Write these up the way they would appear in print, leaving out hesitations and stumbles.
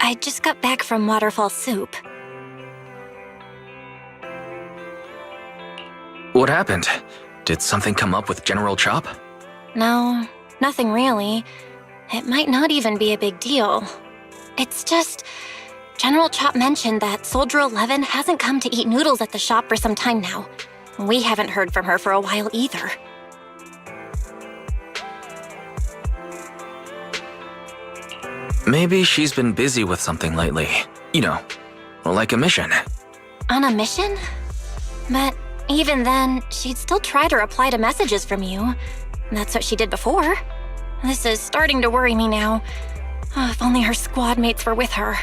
I just got back from Waterfall Soup. What happened? Did something come up with General Chop? No, nothing really. It might not even be a big deal. It's just... General Chop mentioned that Soldier 11 hasn't come to eat noodles at the shop for some time now. We haven't heard from her for a while either. Maybe she's been busy with something lately. You know, like a mission. On a mission? But even then, she'd still try to reply to messages from you. That's what she did before. This is starting to worry me now. Oh, if only her squad mates were with her.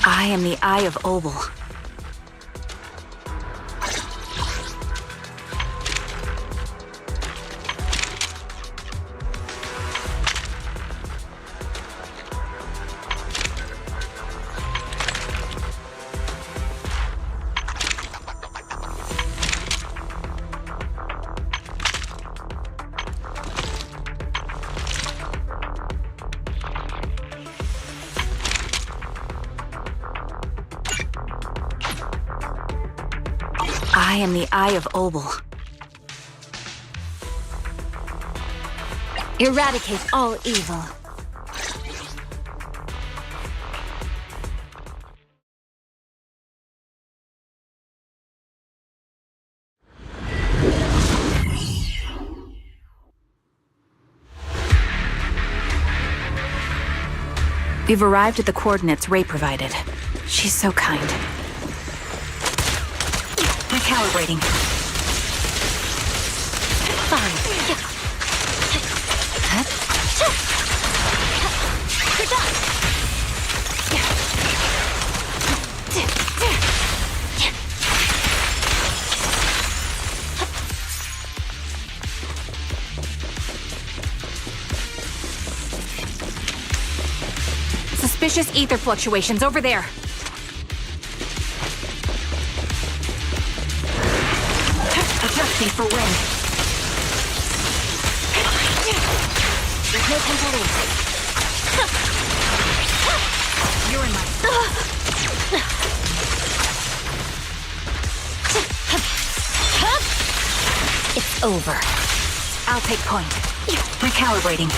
I am the Eye of Obel. I am the Eye of Obel. Eradicate all evil. We've arrived at the coordinates Ray provided. She's so kind. Recalibrating. Fine. You're done. Suspicious ether fluctuations over there. Adjusting for wind. There's no control. You're in my... It's over. I'll take point. Recalibrating.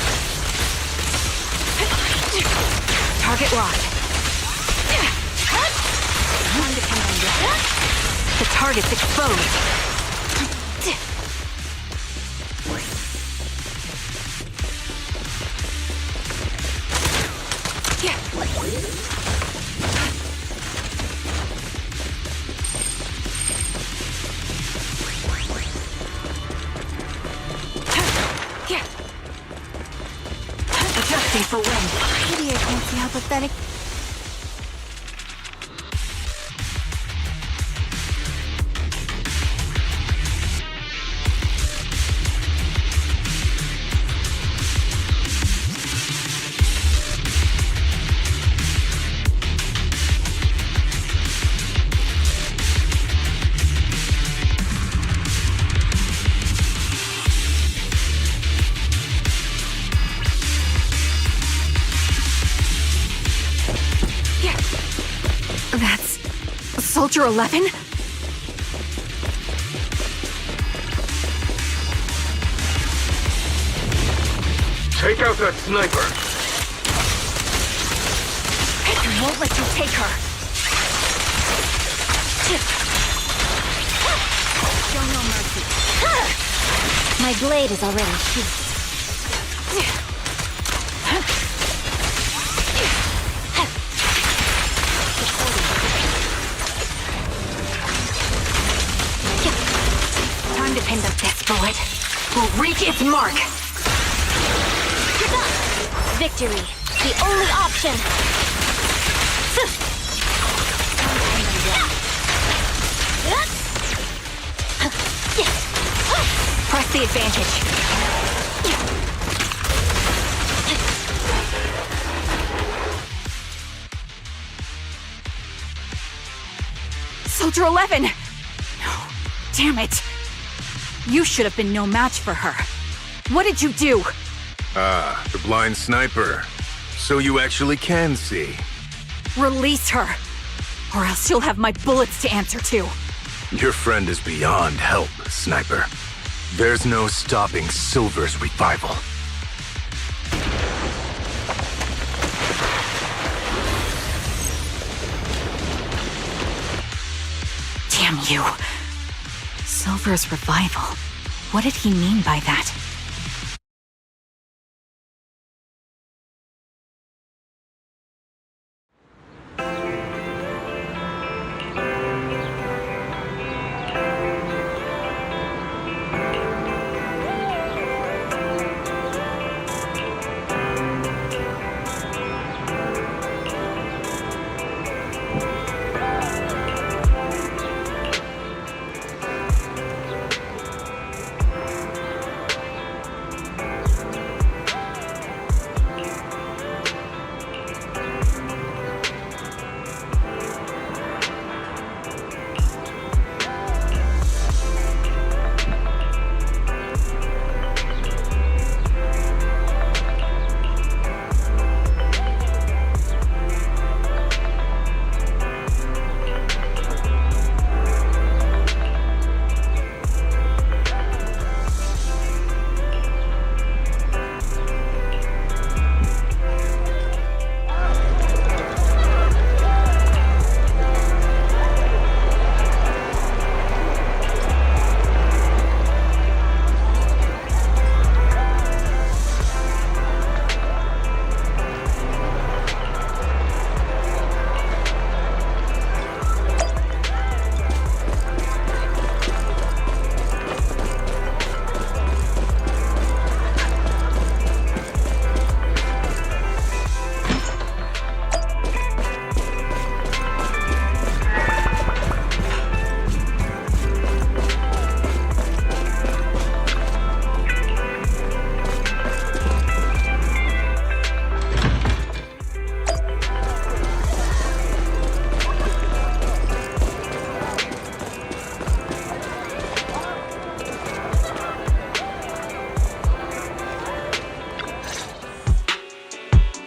Target locked. The target's exposed. Adjusting for wind. Maybe I can't see how pathetic. That's... Soldier 11? Take out that sniper! I won't let you take her. Show no mercy. My blade is already sheathed. bullet will wreak its mark. Victory, the only option. Press the advantage. Soldier 11! No, damn it. You should have been no match for her. What did you do? Ah, the blind sniper. So you actually can see. Release her, or else you'll have my bullets to answer to. Your friend is beyond help, Sniper. There's no stopping Silver's revival. Damn you. Silver's revival. What did he mean by that?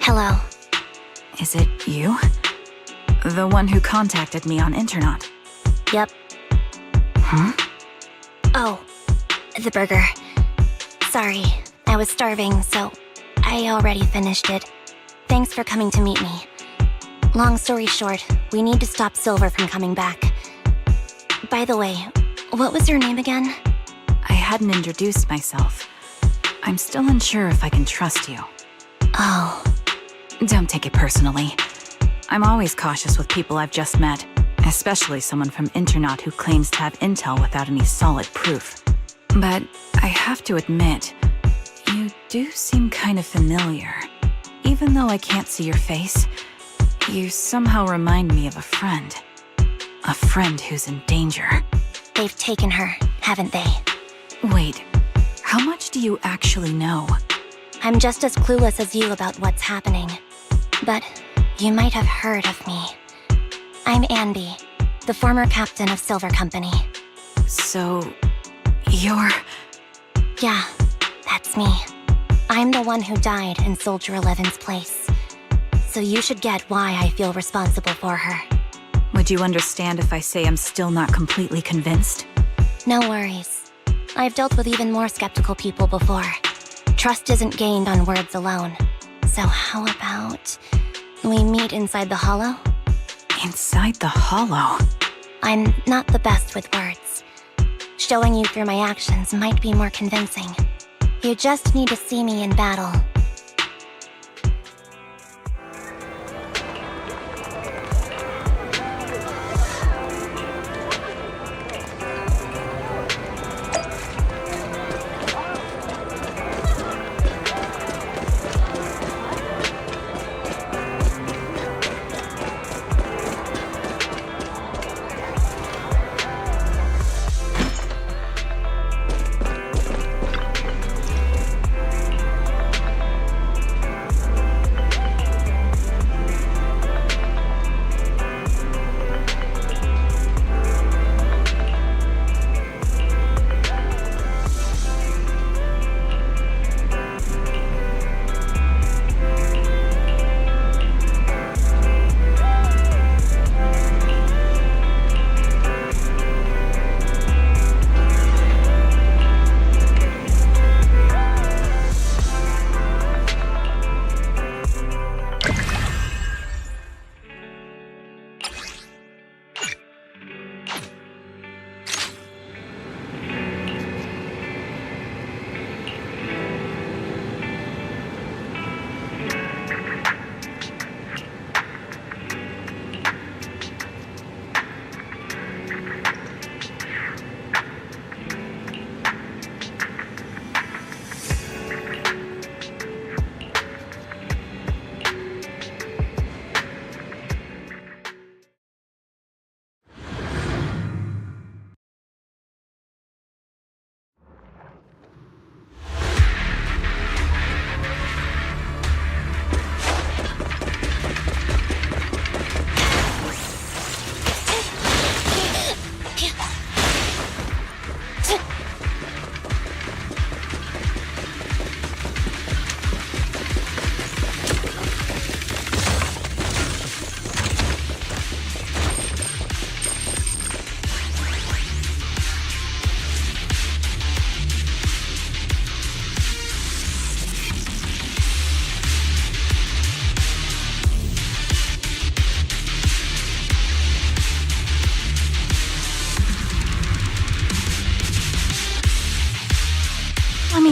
Hello. Is it you? The one who contacted me on Internet? Yep. Huh? Oh, the burger. Sorry, I was starving, so I already finished it. Thanks for coming to meet me. Long story short, we need to stop Silver from coming back. By the way, what was your name again? I hadn't introduced myself. I'm still unsure if I can trust you. Oh. Don't take it personally. I'm always cautious with people I've just met, especially someone from Internet who claims to have intel without any solid proof. But I have to admit, you do seem kind of familiar. Even though I can't see your face, you somehow remind me of a friend. A friend who's in danger. They've taken her, haven't they? Wait, how much do you actually know? I'm just as clueless as you about what's happening. But you might have heard of me. I'm Anby, the former captain of Silver Company. So, you're... Yeah, that's me. I'm the one who died in Soldier 11's place. So you should get why I feel responsible for her. Would you understand if I say I'm still not completely convinced? No worries. I've dealt with even more skeptical people before. Trust isn't gained on words alone. So how about we meet inside the hollow? Inside the hollow? I'm not the best with words. Showing you through my actions might be more convincing. You just need to see me in battle.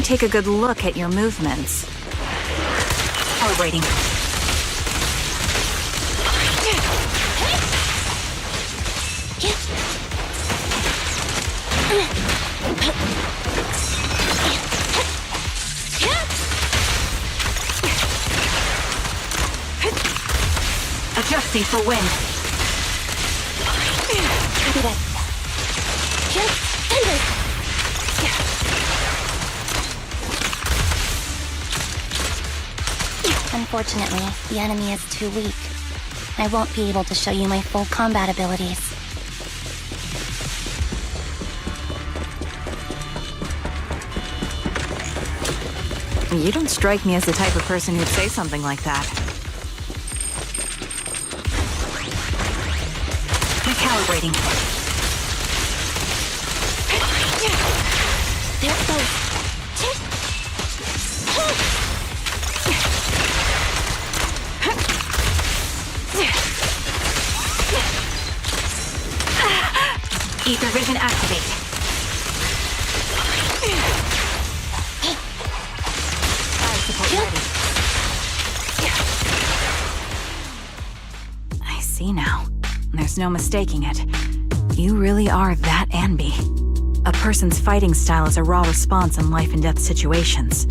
take a good look at your movements. Calibrating. Adjusting for wind. Copy that. Unfortunately, the enemy is too weak. I won't be able to show you my full combat abilities. You don't strike me as the type of person who'd say something like that. Recalibrating. There it goes. Ether vision activate. Fire support ready. I see now. There's no mistaking it. You really are that Anby. A person's fighting style is a raw response in life and death situations.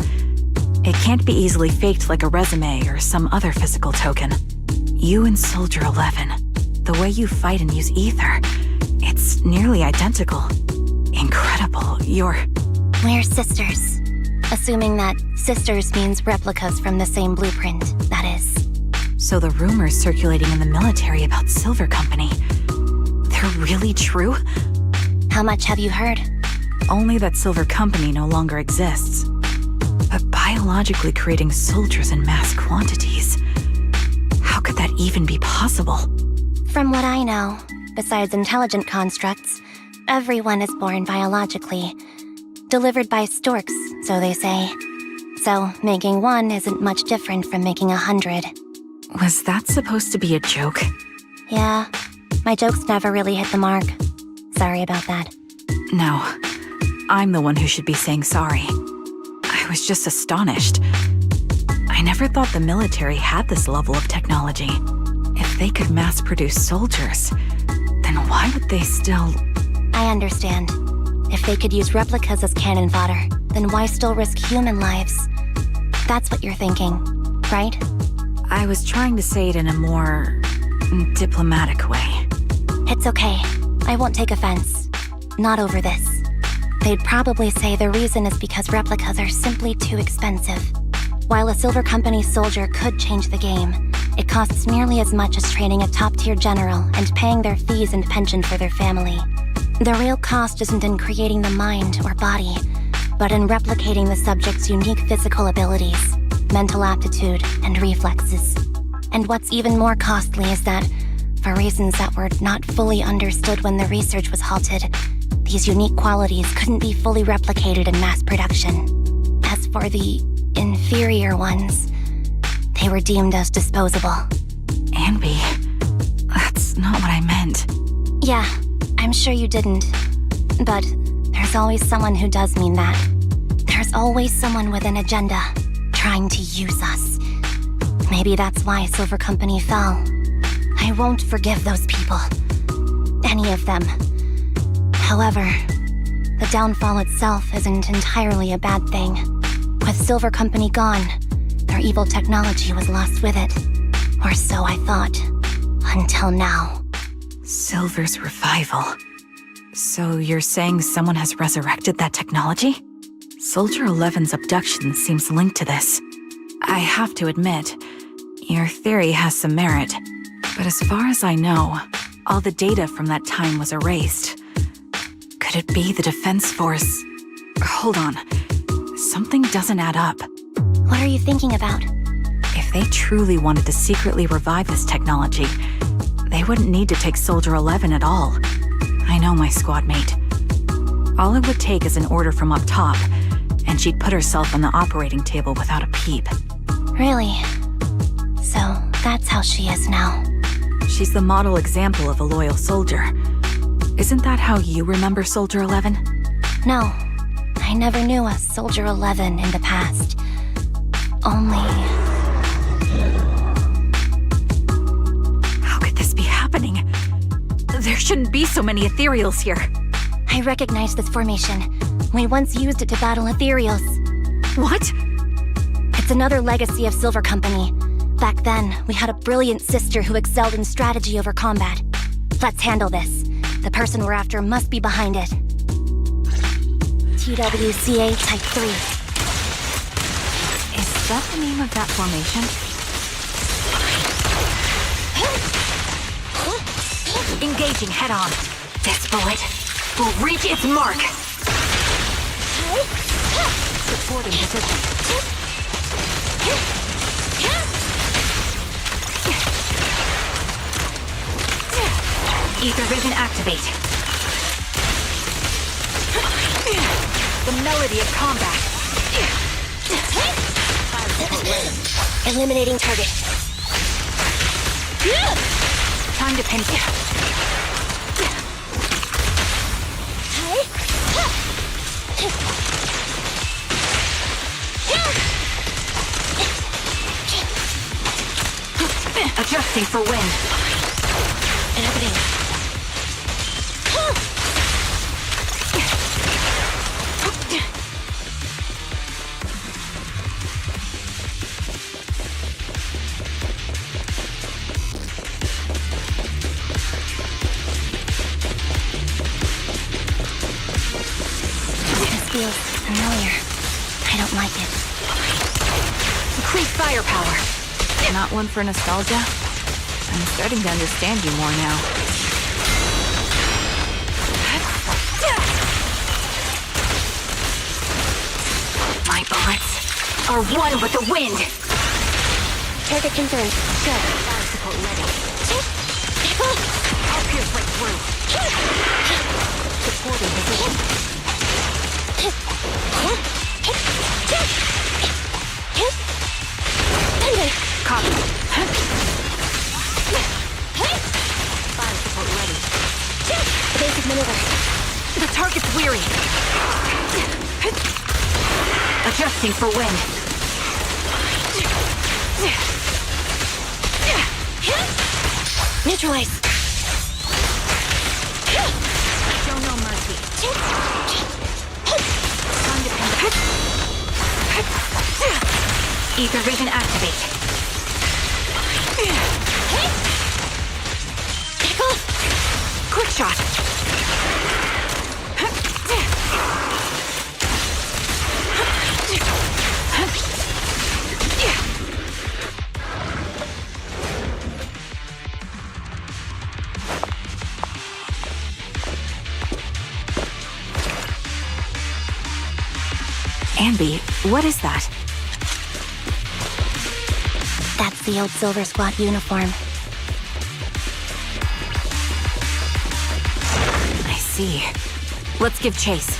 It can't be easily faked like a resume or some other physical token. You and Soldier 11, the way you fight and use ether, it's nearly identical. Incredible. We're sisters. Assuming that sisters means replicas from the same blueprint, that is. So the rumors circulating in the military about Silver Company, they're really true? How much have you heard? Only that Silver Company no longer exists. But biologically creating soldiers in mass quantities, how could that even be possible? From what I know, besides intelligent constructs, everyone is born biologically. Delivered by storks, so they say. So, making one isn't much different from making 100. Was that supposed to be a joke? Yeah, my jokes never really hit the mark. Sorry about that. No, I'm the one who should be saying sorry. I was just astonished. I never thought the military had this level of technology. If they could mass produce soldiers, then why would they still... I understand. If they could use replicas as cannon fodder, then why still risk human lives? That's what you're thinking, right? I was trying to say it in a more... diplomatic way. It's okay. I won't take offense. Not over this. They'd probably say the reason is because replicas are simply too expensive. While a Silver Company soldier could change the game, it costs nearly as much as training a top-tier general and paying their fees and pension for their family. The real cost isn't in creating the mind or body, but in replicating the subject's unique physical abilities, mental aptitude, and reflexes. And what's even more costly is that, for reasons that were not fully understood when the research was halted, these unique qualities couldn't be fully replicated in mass production. As for the inferior ones, they were deemed as disposable. Anby, that's not what I meant. Yeah, I'm sure you didn't. But there's always someone who does mean that. There's always someone with an agenda, trying to use us. Maybe that's why Silver Company fell. I won't forgive those people. Any of them. However, the downfall itself isn't entirely a bad thing. With Silver Company gone, their evil technology was lost with it. Or so I thought. Until now. Silver's revival. So you're saying someone has resurrected that technology? Soldier 11's abduction seems linked to this. I have to admit, your theory has some merit. But as far as I know, all the data from that time was erased. Could it be the Defense Force? Hold on. Something doesn't add up. What are you thinking about? If they truly wanted to secretly revive this technology, they wouldn't need to take Soldier 11 at all. I know my squad mate. All it would take is an order from up top, and she'd put herself on the operating table without a peep. Really? So that's how she is now. She's the model example of a loyal soldier. Isn't that how you remember Soldier 11? No, I never knew a Soldier 11 in the past. Only... How could this be happening? There shouldn't be so many ethereals here. I recognize this formation. We once used it to battle ethereals. What? It's another legacy of Silver Company. Back then, we had a brilliant sister who excelled in strategy over combat. Let's handle this. The person we're after must be behind it. TWCA Type 3. Is that the name of that formation? Engaging head-on. This bullet will reach its mark. Supporting position. Ether vision activate. The melody of combat. Eliminating target. Time to pinch it. Adjusting for wind. This feels familiar. I don't like it. Increase firepower. Not one for nostalgia? I'm starting to understand you more now. My bullets are one with the wind. Target confirmed. Good. Fire support ready. I'll pierce right through. Supporting position. Copy. Fire support ready. Basic maneuver. The target's weary. Adjusting for wind. Neutralize. Show no mercy. Time to pin. Ether vision activate. Quick shot. Ambi, what is that? That's the old Silver Squad uniform. I see. Let's give chase.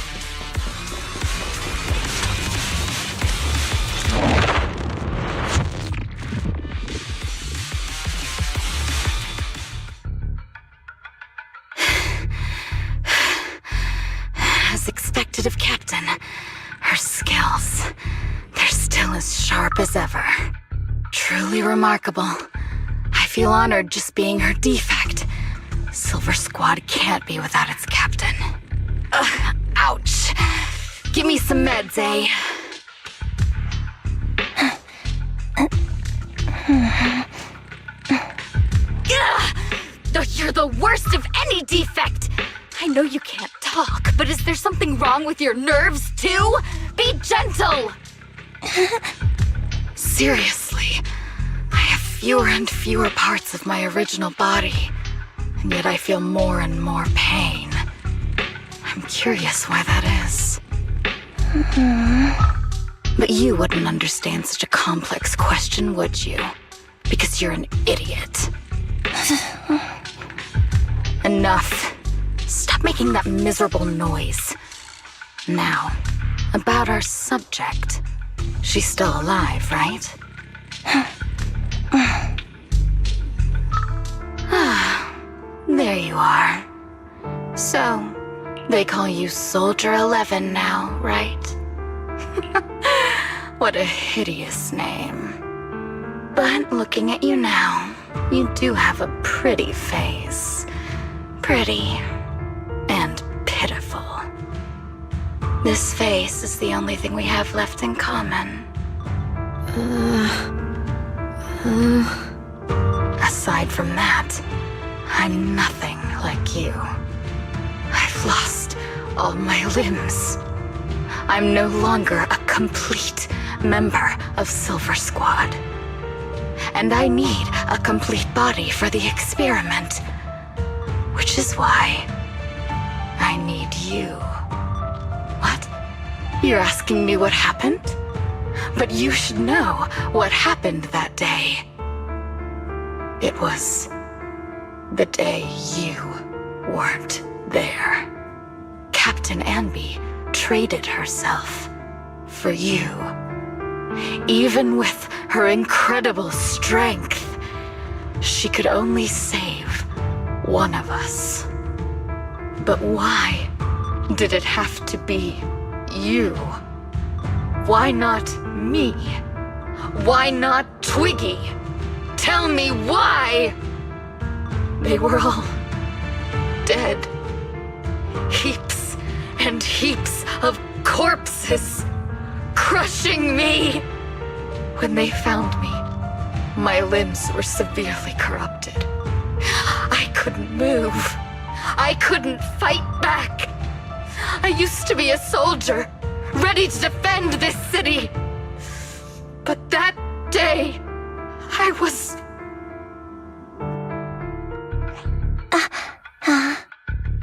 As expected of Captain, her skills, they're still as sharp as ever. Truly remarkable. I feel honored just being her defect. Silver Squad can't be without its captain. Ouch. Give me some meds, eh? You're the worst of any defect! I know you can't talk, but is there something wrong with your nerves, too? Be gentle! Seriously, I have fewer and fewer parts of my original body, and yet I feel more and more pain. I'm curious why that is. But you wouldn't understand such a complex question, would you? Because you're an idiot. Enough. Stop making that miserable noise. Now, about our subject. She's still alive, right? There you are. So, They call you Soldier 11 now, right? What a hideous name. But looking at you now, you do have a pretty face. Pretty and pitiful. This face is the only thing we have left in common. Aside from that, I'm nothing like you. I've lost all my limbs. I'm no longer a complete member of Silver Squad. And I need a complete body for the experiment. Which is why I need you. What? You're asking me what happened? But you should know what happened that day. It was the day you weren't there. Captain Anby traded herself for you. Even with her incredible strength, she could only save one of us. But why did it have to be you? Why not me? Why not Twiggy? Tell me why! They were all dead. Heaps and heaps of corpses crushing me. When they found me, my limbs were severely corrupted. I couldn't move. I couldn't fight back. I used to be a soldier, ready to defend this city. But that day, I was...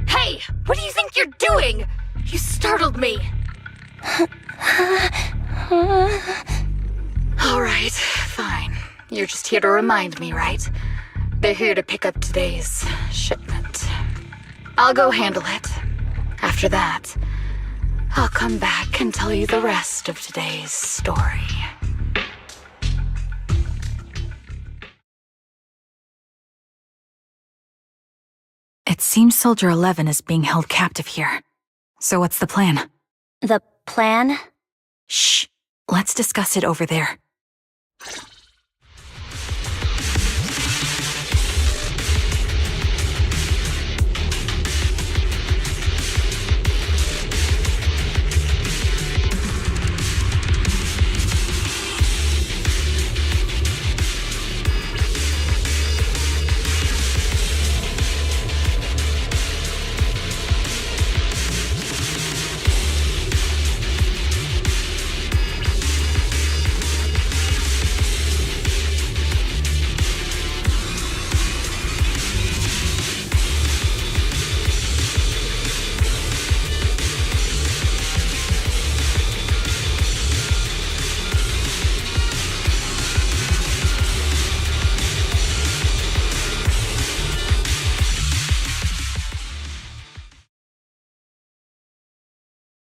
Hey, what do you think you're doing? You startled me. All right, fine. You're just here to remind me, right? They're here to pick up today's shipment. I'll go handle it. After that, I'll come back and tell you the rest of today's story. It seems Soldier 11 is being held captive here. So what's the plan? The plan? Shh. Let's discuss it over there.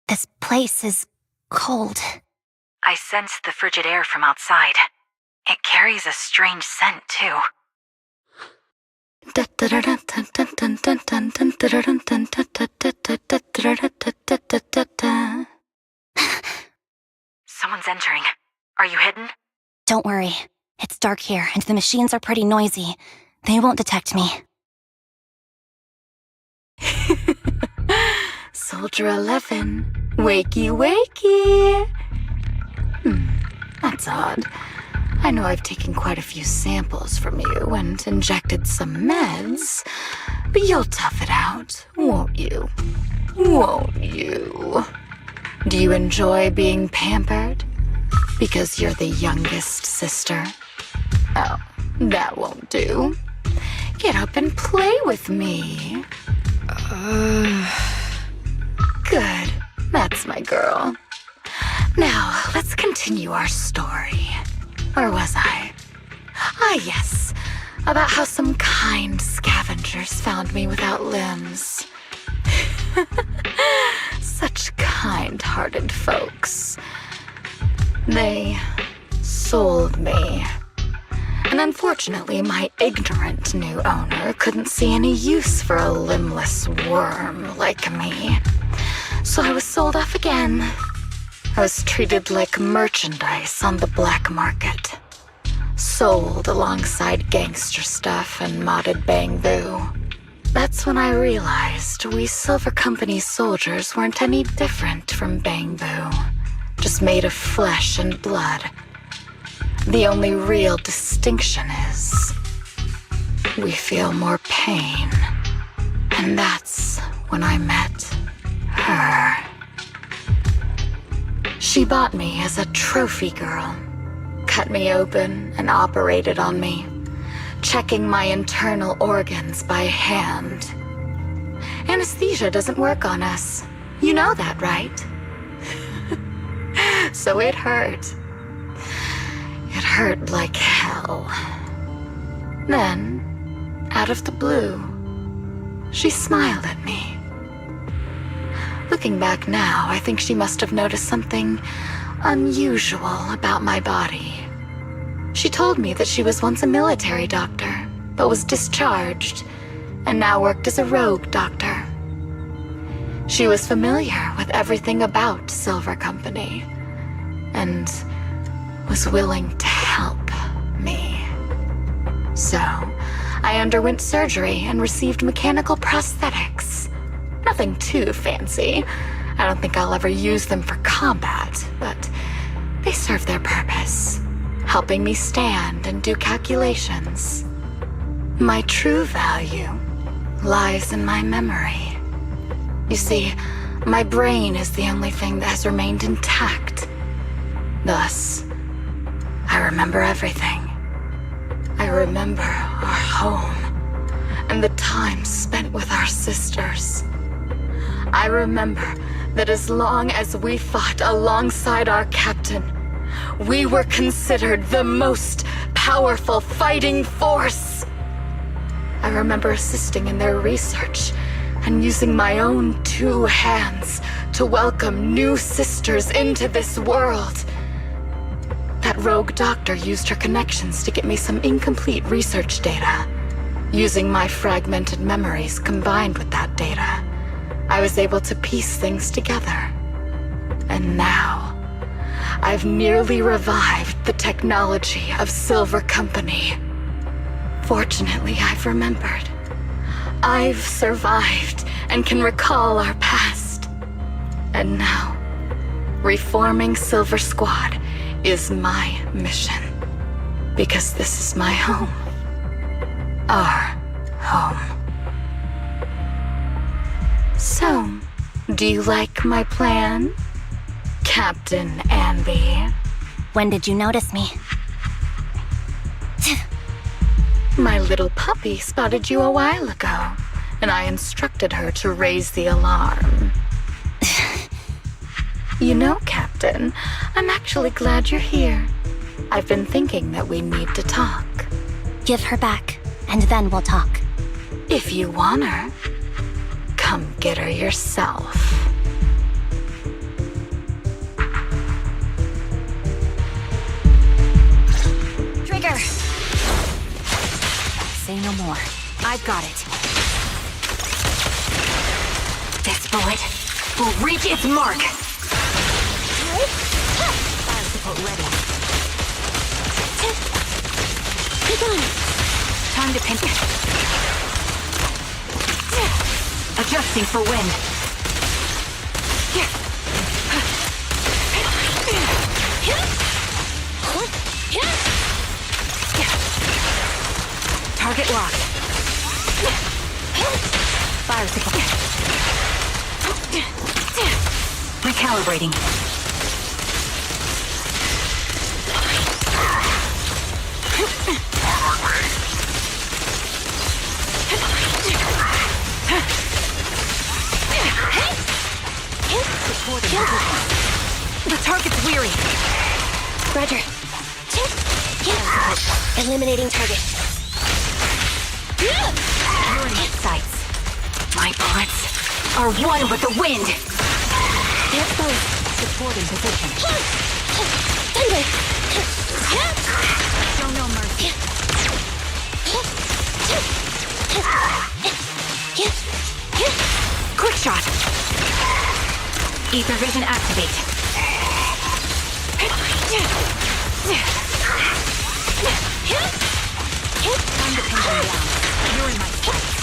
This place is cold. I sense the frigid air from outside. It carries a strange scent, too. Someone's entering. Are you hidden? Don't worry. It's dark here, and the machines are pretty noisy. They won't detect me. Soldier 11, wakey wakey. That's odd. I know I've taken quite a few samples from you and injected some meds, but you'll tough it out, won't you? Won't you? Do you enjoy being pampered? Because you're the youngest sister? Oh, that won't do. Get up and play with me. Good. That's my girl. Now, let's continue our story. Where was I? Ah, yes. About how some kind scavengers found me without limbs. Such kind-hearted folks. They sold me. And unfortunately, my ignorant new owner couldn't see any use for a limbless worm like me. So I was sold off again. I was treated like merchandise on the black market. Sold alongside gangster stuff and modded bamboo. That's when I realized we Silver Company soldiers weren't any different from bamboo. Just made of flesh and blood. The only real distinction is we feel more pain. And that's when I met her. She bought me as a trophy girl. Cut me open and operated on me, checking my internal organs by hand. Anesthesia doesn't work on us. You know that, right? So it hurt. It hurt like hell. Then, out of the blue, she smiled at me. Looking back now, I think she must have noticed something unusual about my body. She told me that she was once a military doctor, but was discharged, and now worked as a rogue doctor. She was familiar with everything about Silver Company, and was willing to help me. So, I underwent surgery and received mechanical prosthetics. Nothing too fancy. I don't think I'll ever use them for combat, but they serve their purpose, helping me stand and do calculations. My true value lies in my memory. You see, my brain is the only thing that has remained intact. Thus, I remember everything. I remember our home and the time spent with our sisters. I remember that as long as we fought alongside our captain, we were considered the most powerful fighting force. I remember assisting in their research and using my own 2 hands to welcome new sisters into this world. That rogue doctor used her connections to get me some incomplete research data. Using my fragmented memories combined with that data, I was able to piece things together. And now, I've nearly revived the technology of Silver Company. Fortunately, I've remembered. I've survived and can recall our past. And now, reforming Silver Squad is my mission. Because this is my home. Our home. So, do you like my plan, Captain Anby? When did you notice me? My little puppy spotted you a while ago, and I instructed her to raise the alarm. You know, Captain, I'm actually glad you're here. I've been thinking that we need to talk. Give her back, and then we'll talk. If you want her, come get her yourself. Trigger! Say no more. I've got it. This bullet will reach its mark! Fire support ready. Keep on! Time to pin. Adjusting for wind. Target locked. Fire support. Recalibrating. The target's weary. Roger. Eliminating target. You're in its sights. My bullets are one with the wind. They're close. Support in position. Show no mercy. Quick shot. Ether vision activate. Time to pin them down. You're in my sights.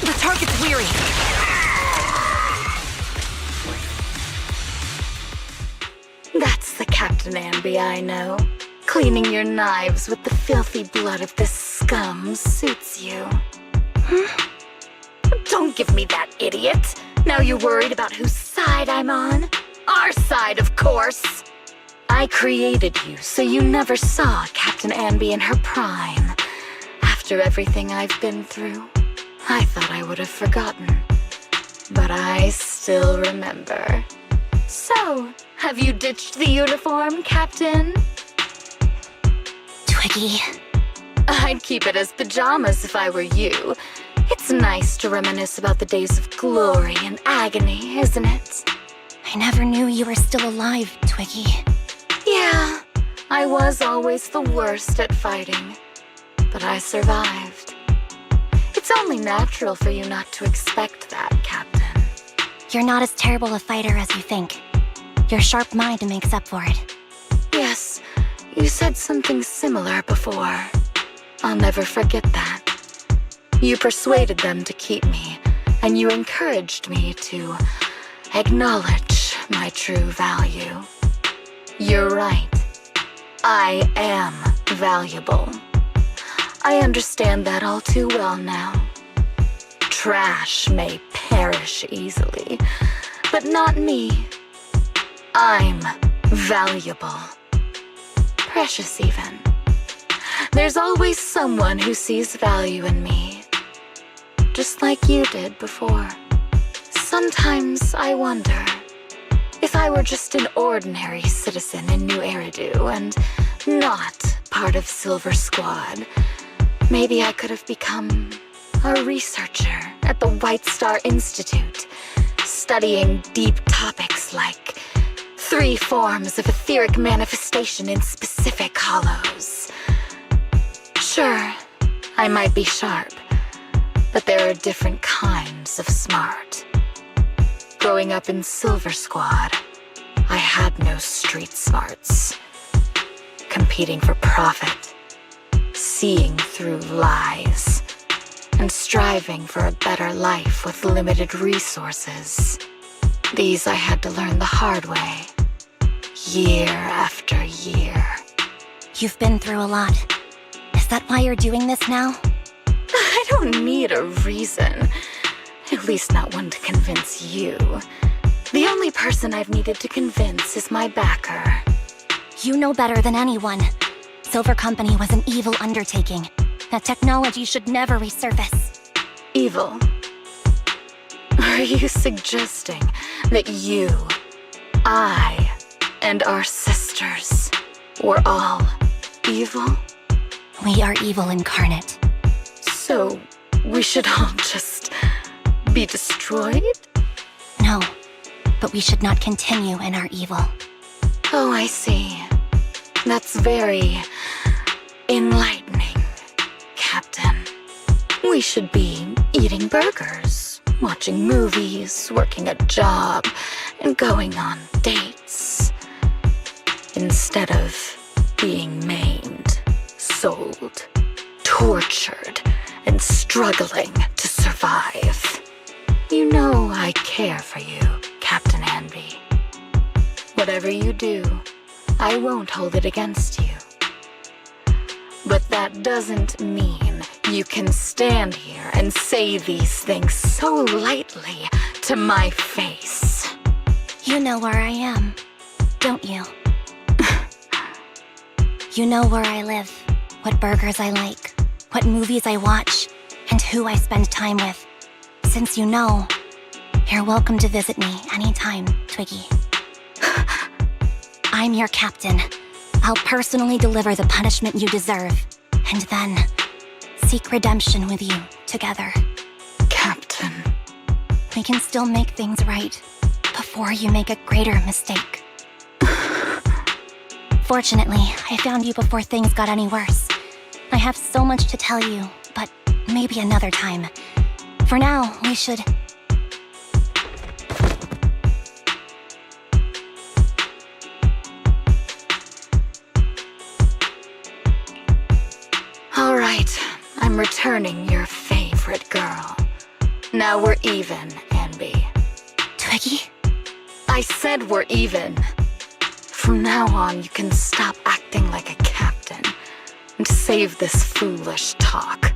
The target's weary. That's the Captain Ambi I know. Cleaning your knives with the filthy blood of this scum suits you. Don't give me that, idiot. Now you're worried about whose side I'm on? Our side, of course. I created you so you never saw Captain Ambi in her prime. After everything I've been through, I thought I would have forgotten. But I still remember. So, have you ditched the uniform, Captain? Twiggy. I'd keep it as pajamas if I were you. It's nice to reminisce about the days of glory and agony, isn't it? I never knew you were still alive, Twiggy. Yeah, I was always the worst at fighting. But I survived. It's only natural for you not to expect that, Captain. You're not as terrible a fighter as you think. Your sharp mind makes up for it. Yes, you said something similar before. I'll never forget that. You persuaded them to keep me, and you encouraged me to acknowledge my true value. You're right. I am valuable. I understand that all too well now. Trash may perish easily, but not me. I'm valuable. Precious even. There's always someone who sees value in me, just like you did before. Sometimes I wonder if I were just an ordinary citizen in New Eridu and not part of Silver Squad, maybe I could have become a researcher at the White Star Institute, studying deep topics like 3 forms of etheric manifestation in specific hollows. Sure, I might be sharp, but there are different kinds of smart. Growing up in Silver Squad, I had no street smarts. Competing for profit, seeing through lies, and striving for a better life with limited resources. These I had to learn the hard way, year after year. You've been through a lot. Is that why you're doing this now? I don't need a reason. At least not one to convince you. The only person I've needed to convince is my backer. You know better than anyone. Silver Company was an evil undertaking. That technology should never resurface. Evil? Are you suggesting that you, I, and our sisters were all evil? We are evil incarnate. So, we should all just be destroyed? No, but we should not continue in our evil. Oh, I see. That's very enlightening, Captain. We should be eating burgers, watching movies, working a job, and going on dates. Instead of being maimed, sold, tortured, and struggling to survive. You know I care for you, Captain Ambi. Whatever you do, I won't hold it against you. But that doesn't mean you can stand here and say these things so lightly to my face. You know where I am, don't you? You know where I live, what burgers I like, what movies I watch, and who I spend time with. Since you know, you're welcome to visit me anytime, Twiggy. I'm your captain. I'll personally deliver the punishment you deserve, and then seek redemption with you together. Captain. We can still make things right before you make a greater mistake. Fortunately, I found you before things got any worse. I have so much to tell you, but maybe another time. For now, we should... All right, I'm returning your favorite girl. Now we're even, Anby. Twiggy? I said we're even. From now on, you can stop acting like a captain and save this foolish talk.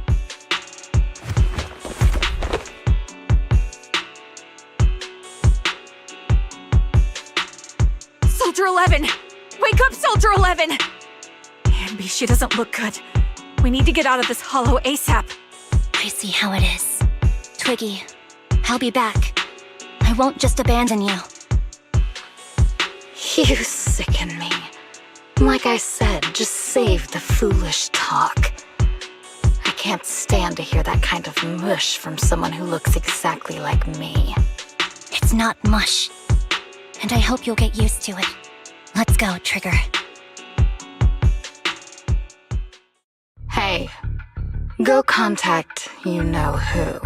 Soldier 11! Wake up, Soldier 11! Anby, she doesn't look good. We need to get out of this hollow ASAP. I see how it is. Twiggy, I'll be back. I won't just abandon you. You sicken me. Like I said, just save the foolish talk. I can't stand to hear that kind of mush from someone who looks exactly like me. It's not mush. And I hope you'll get used to it. Let's go, Trigger. Hey, go contact you-know-who.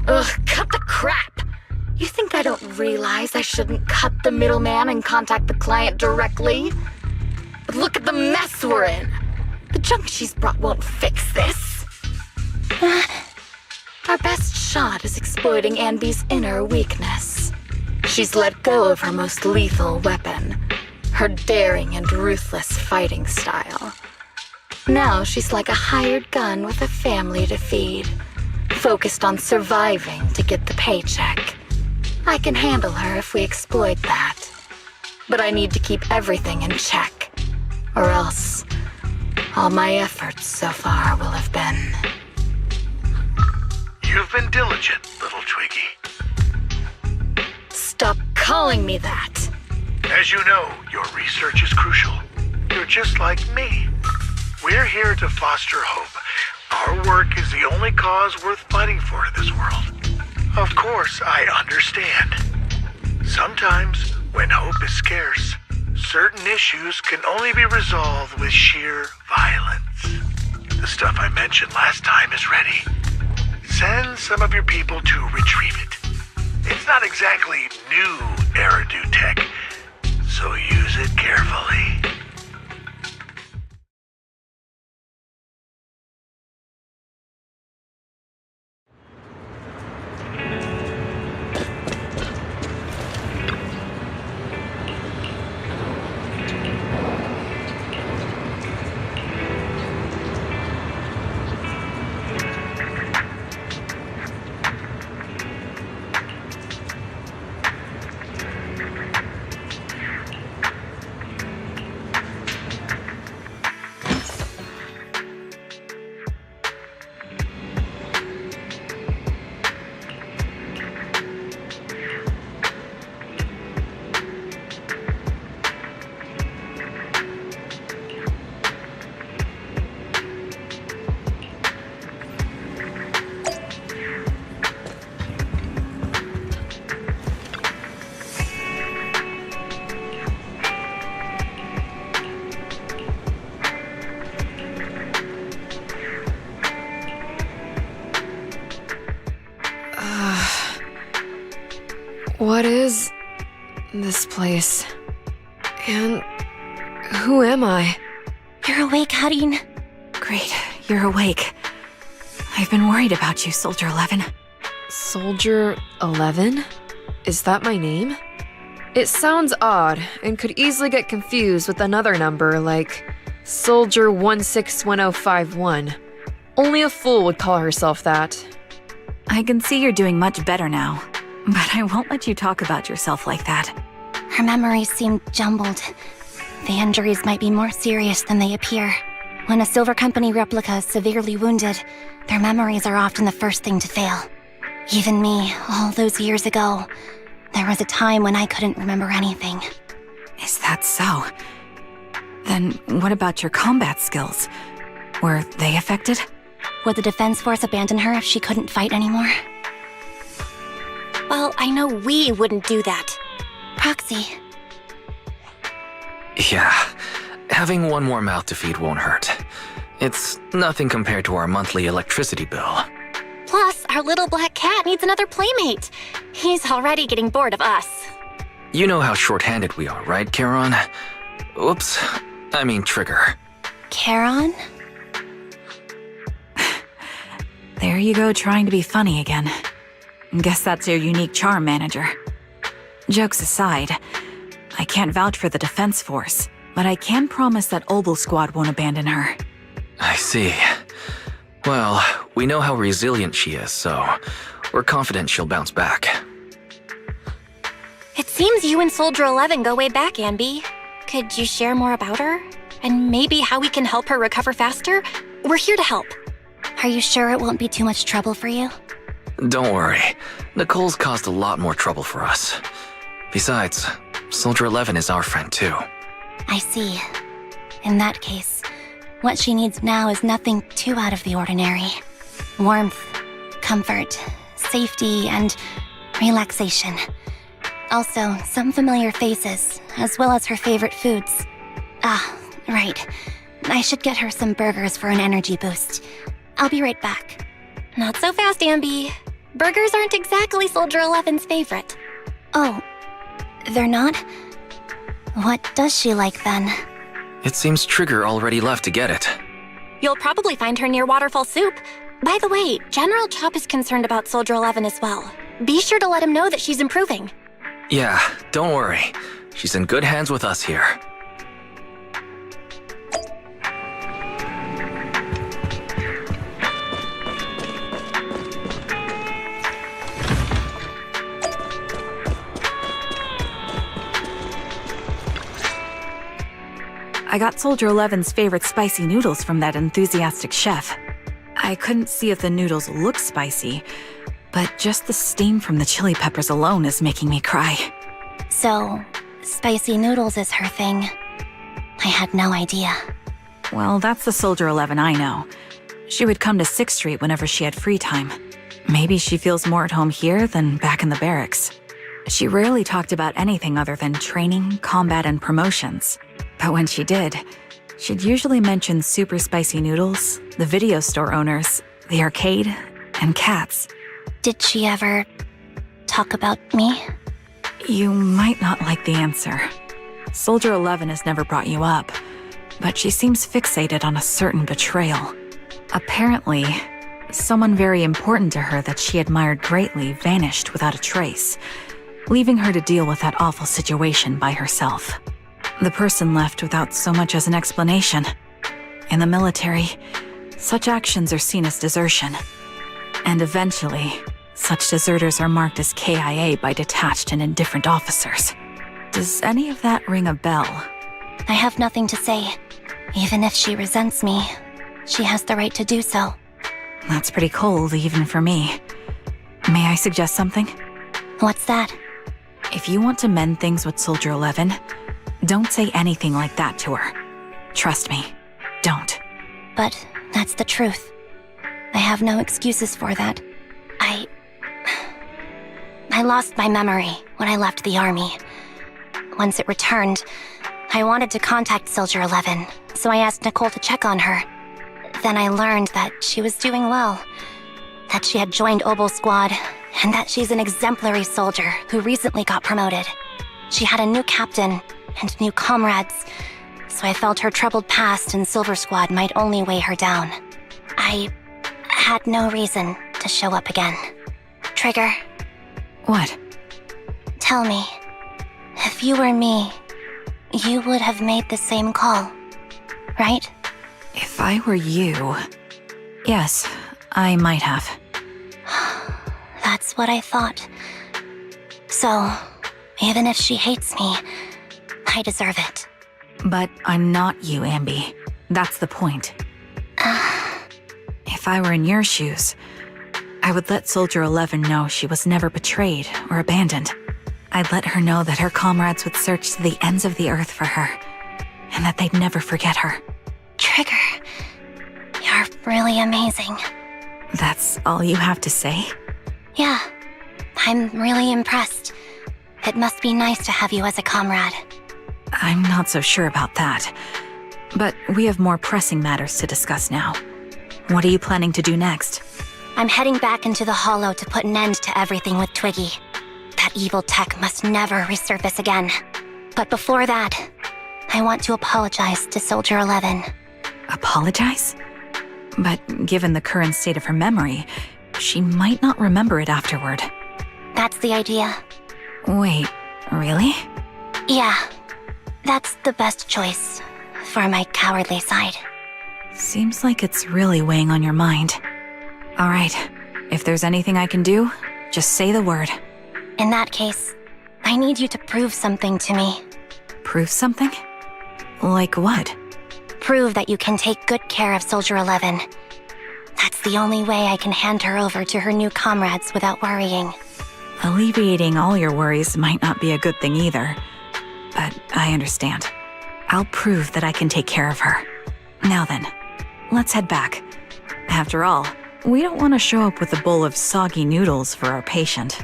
Ugh, cut the crap! You think I don't realize I shouldn't cut the middleman and contact the client directly? But look at the mess we're in! The junk she's brought won't fix this. Our best shot is exploiting Anby's inner weakness. She's let go of her most lethal weapon, her daring and ruthless fighting style. Now she's like a hired gun with a family to feed, focused on surviving to get the paycheck. I can handle her if we exploit that. But I need to keep everything in check, or else all my efforts so far will have been... You've been diligent, little Twiggy. Stop calling me that! As you know, your research is crucial. You're just like me. We're here to foster hope. Our work is the only cause worth fighting for in this world. Of course, I understand. Sometimes, when hope is scarce, certain issues can only be resolved with sheer violence. The stuff I mentioned last time is ready. Send some of your people to retrieve it. It's not exactly new Eridu tech, so use it carefully. What is this place? And who am I? You're awake, Harin. Great, you're awake. I've been worried about you, Soldier 11. Soldier 11? Is that my name? It sounds odd and could easily get confused with another number like Soldier 161051. Only a fool would call herself that. I can see you're doing much better now, but I won't let you talk about yourself like that. Her memories seem jumbled. The injuries might be more serious than they appear. When a Silver Company replica is severely wounded, their memories are often the first thing to fail. Even me, all those years ago, there was a time when I couldn't remember anything. Is that so? Then what about your combat skills? Were they affected? Would the Defense Force abandon her if she couldn't fight anymore? Well, I know we wouldn't do that. Proxy. Yeah, having one more mouth to feed won't hurt. It's nothing compared to our monthly electricity bill. Plus, our little black cat needs another playmate. He's already getting bored of us. You know how short-handed we are, right, Charon? Oops, I mean Trigger. Charon? There you go, trying to be funny again. Guess that's your unique charm, Manager. Jokes aside, I can't vouch for the Defense Force, but I can promise that Obel Squad won't abandon her. I see. Well, we know how resilient she is, so we're confident she'll bounce back. It seems you and Soldier 11 go way back, Ambi. Could you share more about her? And maybe how we can help her recover faster? We're here to help. Are you sure it won't be too much trouble for you? Don't worry. Nicole's caused a lot more trouble for us. Besides, Soldier 11 is our friend too. I see. In that case, what she needs now is nothing too out of the ordinary. Warmth, comfort, safety, and relaxation. Also, some familiar faces, as well as her favorite foods. Ah, right. I should get her some burgers for an energy boost. I'll be right back. Not so fast, Ambi. Burgers aren't exactly Soldier 11's favorite. Oh, they're not? What does she like then? It seems Trigger already left to get it. You'll probably find her near Waterfall Soup. By the way, General Chop is concerned about Soldier 11 as well. Be sure to let him know that she's improving. Yeah, don't worry. She's in good hands with us here. I got Soldier 11's favorite spicy noodles from that enthusiastic chef. I couldn't see if the noodles looked spicy, but just the steam from the chili peppers alone is making me cry. So, spicy noodles is her thing. I had no idea. Well, that's the Soldier 11 I know. She would come to 6th Street whenever she had free time. Maybe she feels more at home here than back in the barracks. She rarely talked about anything other than training, combat, and promotions. But when she did, she'd usually mention super spicy noodles, the video store owners, the arcade, and cats. Did she ever talk about me? You might not like the answer. Soldier 11 has never brought you up, but she seems fixated on a certain betrayal. Apparently, someone very important to her that she admired greatly vanished without a trace, leaving her to deal with that awful situation by herself. The person left without so much as an explanation. In the military, such actions are seen as desertion. And eventually, such deserters are marked as KIA by detached and indifferent officers. Does any of that ring a bell? I have nothing to say. Even if she resents me, she has the right to do so. That's pretty cold, even for me. May I suggest something? What's that? If you want to mend things with Soldier 11, don't say anything like that to her. Trust me, don't. But that's the truth. I have no excuses for that. I lost my memory when I left the army. Once it returned, I wanted to contact Soldier 11, so I asked Nicole to check on her. Then I learned that she was doing well, that she had joined Obel Squad, and that she's an exemplary soldier who recently got promoted. She had a new captain and new comrades, so I felt her troubled past in Silver Squad might only weigh her down. I had no reason to show up again. Trigger, What? tell me, if you were me, you would have made the same call, right? If I were you... Yes, I might have. That's what I thought. So, even if she hates me, I deserve it. But I'm not you, Ambi. That's the point. If I were in your shoes, I would let Soldier 11 know she was never betrayed or abandoned. I'd let her know that her comrades would search to the ends of the earth for her, and that they'd never forget her. Trigger, you're really amazing. That's all you have to say? Yeah, I'm really impressed. It must be nice to have you as a comrade. I'm not so sure about that. But we have more pressing matters to discuss now. What are you planning to do next? I'm heading back into the Hollow to put an end to everything with Twiggy. That evil tech must never resurface again. But before that, I want to apologize to Soldier 11. Apologize? But given the current state of her memory, she might not remember it afterward. That's the idea. Wait, really? Yeah, that's the best choice for my cowardly side. Seems like it's really weighing on your mind. All right, if there's anything I can do, just say the word. In that case, I need you to prove something to me. Prove something? Like what? Prove that you can take good care of Soldier 11. That's the only way I can hand her over to her new comrades without worrying. Alleviating all your worries might not be a good thing either. But I understand. I'll prove that I can take care of her. Now then, let's head back. After all, we don't want to show up with a bowl of soggy noodles for our patient.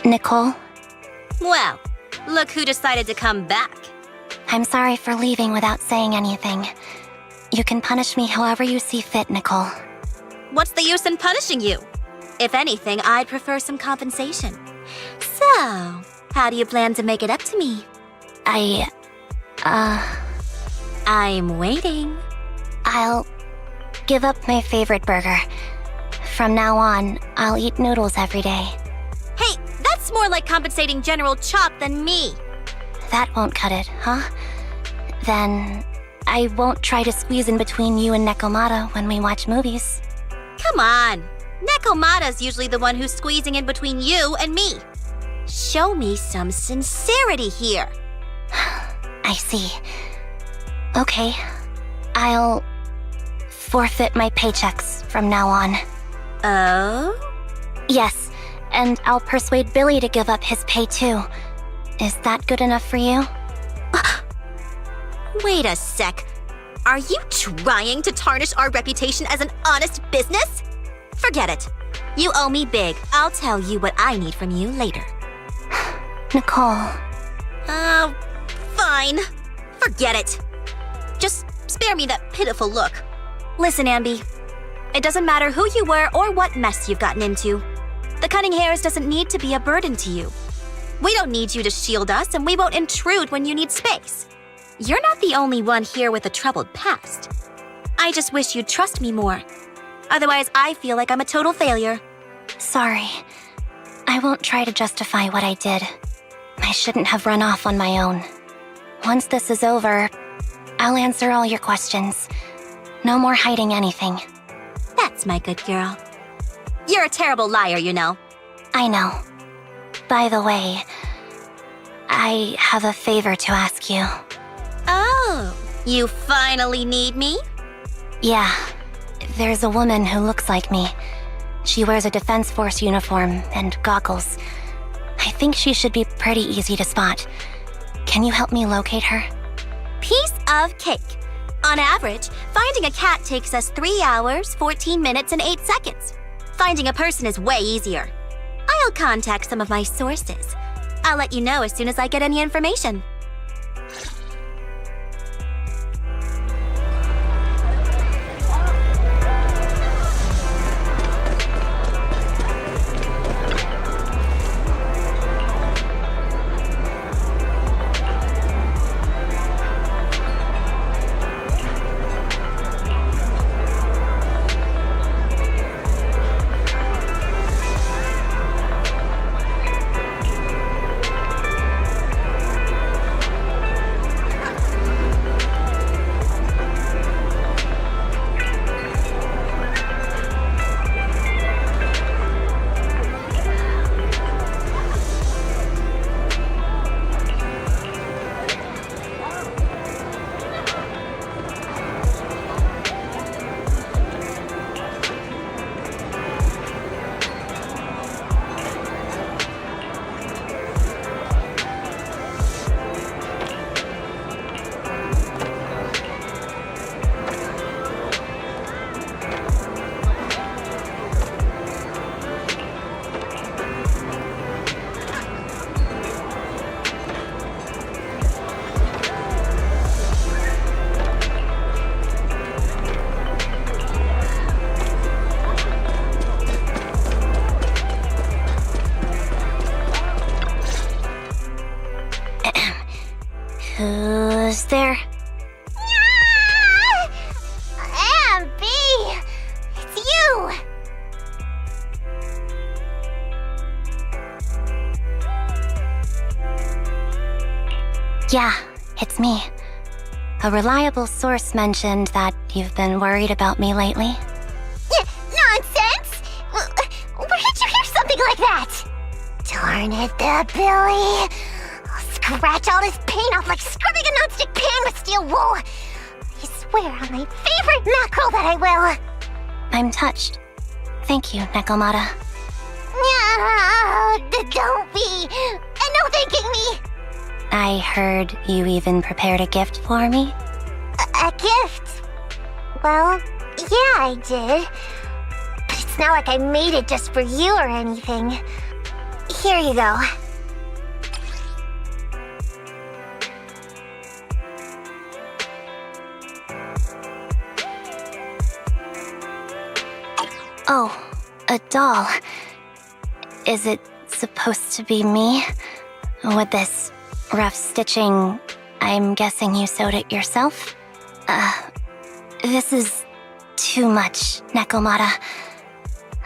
Nicole, Well, look who decided to come back. I'm sorry for leaving without saying anything. You can punish me however you see fit, Nicole. What's the use in punishing you? If anything, I'd prefer some compensation. So, How do you plan to make it up to me? I'm waiting. I'll give up my favorite burger. From now on, I'll eat noodles every day. Hey, that's more like compensating General Chop than me. That won't cut it, huh? Then I won't try to squeeze in between you and Nekomata when we watch movies. Come on. Nekomata's usually the one who's squeezing in between you and me. Show me some sincerity here. I see. Okay, I'll forfeit my paychecks from now on. Oh? Yes, and I'll persuade Billy to give up his pay too. Is that good enough for you? Wait a sec. Are you trying to tarnish our reputation as an honest business? Forget it. You owe me big. I'll tell you what I need from you later. Nicole. Fine. Forget it. Just spare me that pitiful look. Listen, Ambi. It doesn't matter who you were or what mess you've gotten into. The cunning hairs doesn't need to be a burden to you. We don't need you to shield us, and we won't intrude when you need space. You're not the only one here with a troubled past. I just wish you'd trust me more. Otherwise, I feel like I'm a total failure. Sorry. I won't try to justify what I did. I shouldn't have run off on my own. Once this is over, I'll answer all your questions. No more hiding anything. That's my good girl. You're a terrible liar, you know. I know. By the way, I have a favor to ask you. Oh, you finally need me? Yeah, there's a woman who looks like me. She wears a Defense Force uniform and goggles. I think she should be pretty easy to spot. Can you help me locate her? Piece of cake. On average, finding a cat takes us 3 hours, 14 minutes, and 8 seconds. Finding a person is way easier. I'll contact some of my sources. I'll let you know as soon as I get any information. Who's there? Ambi! It's you! Yeah, it's me. A reliable source mentioned that you've been worried about me lately. Nonsense! Where did you hear something like that? Darn it, there, Billy. I'll scratch all this paint off like scrubbing a nonstick pan with steel wool. I swear on my favorite mackerel that I will. I'm touched. Thank you, Nekomata. Don't be. No thanking me. I heard you even prepared a gift for me. A gift? Well, yeah, I did. But it's not like I made it just for you or anything. Here you go. Oh, a doll. Is it supposed to be me? With this rough stitching, I'm guessing you sewed it yourself? This is too much, Nekomata.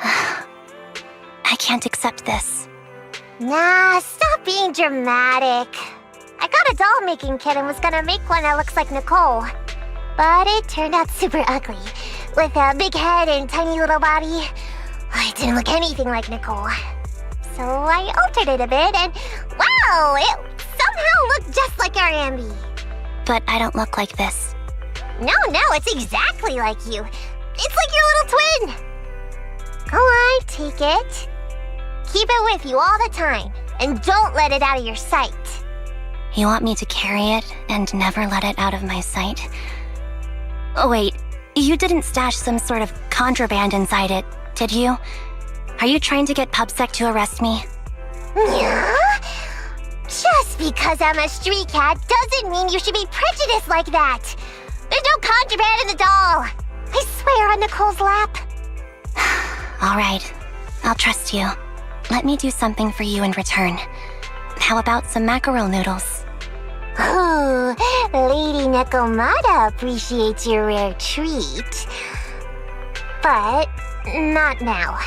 I can't accept this. Nah, stop being dramatic. I got a doll-making kit and was gonna make one that looks like Nicole. But it turned out super ugly, with a big head and tiny little body. It didn't look anything like Nicole. So I altered it a bit and wow, it somehow looked just like our Ambi. But I don't look like this. No, it's exactly like you. It's like your little twin. Go on, take it. Keep it with you all the time, and don't let it out of your sight. You want me to carry it and never let it out of my sight? Oh, wait, you didn't stash some sort of contraband inside it, did you? Are you trying to get PubSec to arrest me? Yeah? Just because I'm a street cat doesn't mean you should be prejudiced like that. There's no contraband in the doll. I swear on Nicole's lap. All right, I'll trust you. Let me do something for you in return. How about some mackerel noodles? Ooh, Lady Nekomata appreciates your rare treat. But not now.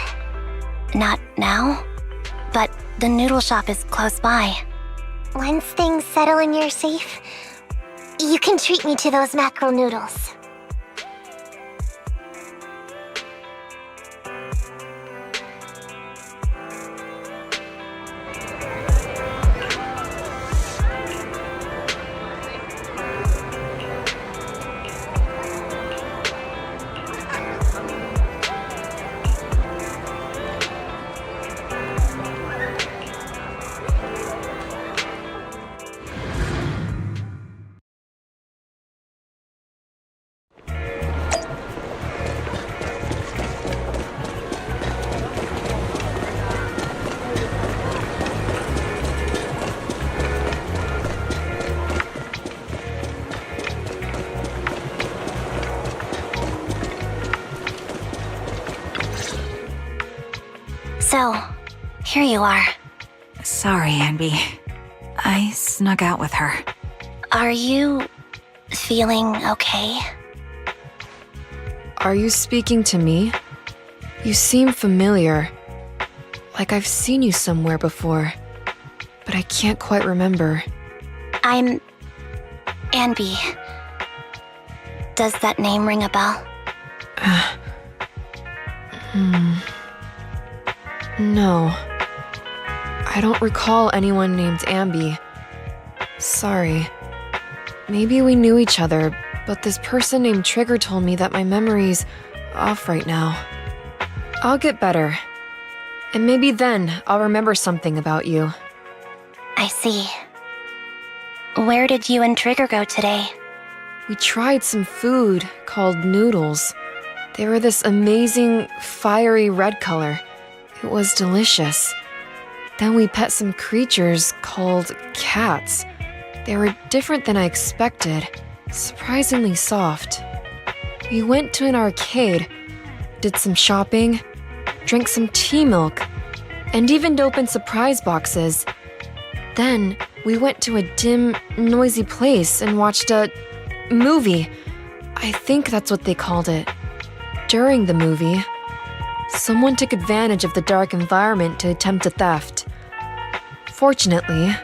Not now? But the noodle shop is close by. Once things settle and you're safe, you can treat me to those mackerel noodles. So, here you are. Sorry, Ambi. I snuck out with her. Are you feeling okay? Are you speaking to me? You seem familiar. Like I've seen you somewhere before. But I can't quite remember. I'm Anby. Does that name ring a bell? No. I don't recall anyone named Ambi. Sorry. Maybe we knew each other, but this person named Trigger told me that my memory's off right now. I'll get better. And maybe then I'll remember something about you. I see. Where did you and Trigger go today? We tried some food called noodles. They were this amazing, fiery red color. It was delicious. Then we pet some creatures called cats. They were different than I expected, surprisingly soft. We went to an arcade, did some shopping, drank some tea milk, and even opened surprise boxes. Then we went to a dim, noisy place and watched a movie. I think that's what they called it. During the movie, someone took advantage of the dark environment to attempt a theft. Fortunately,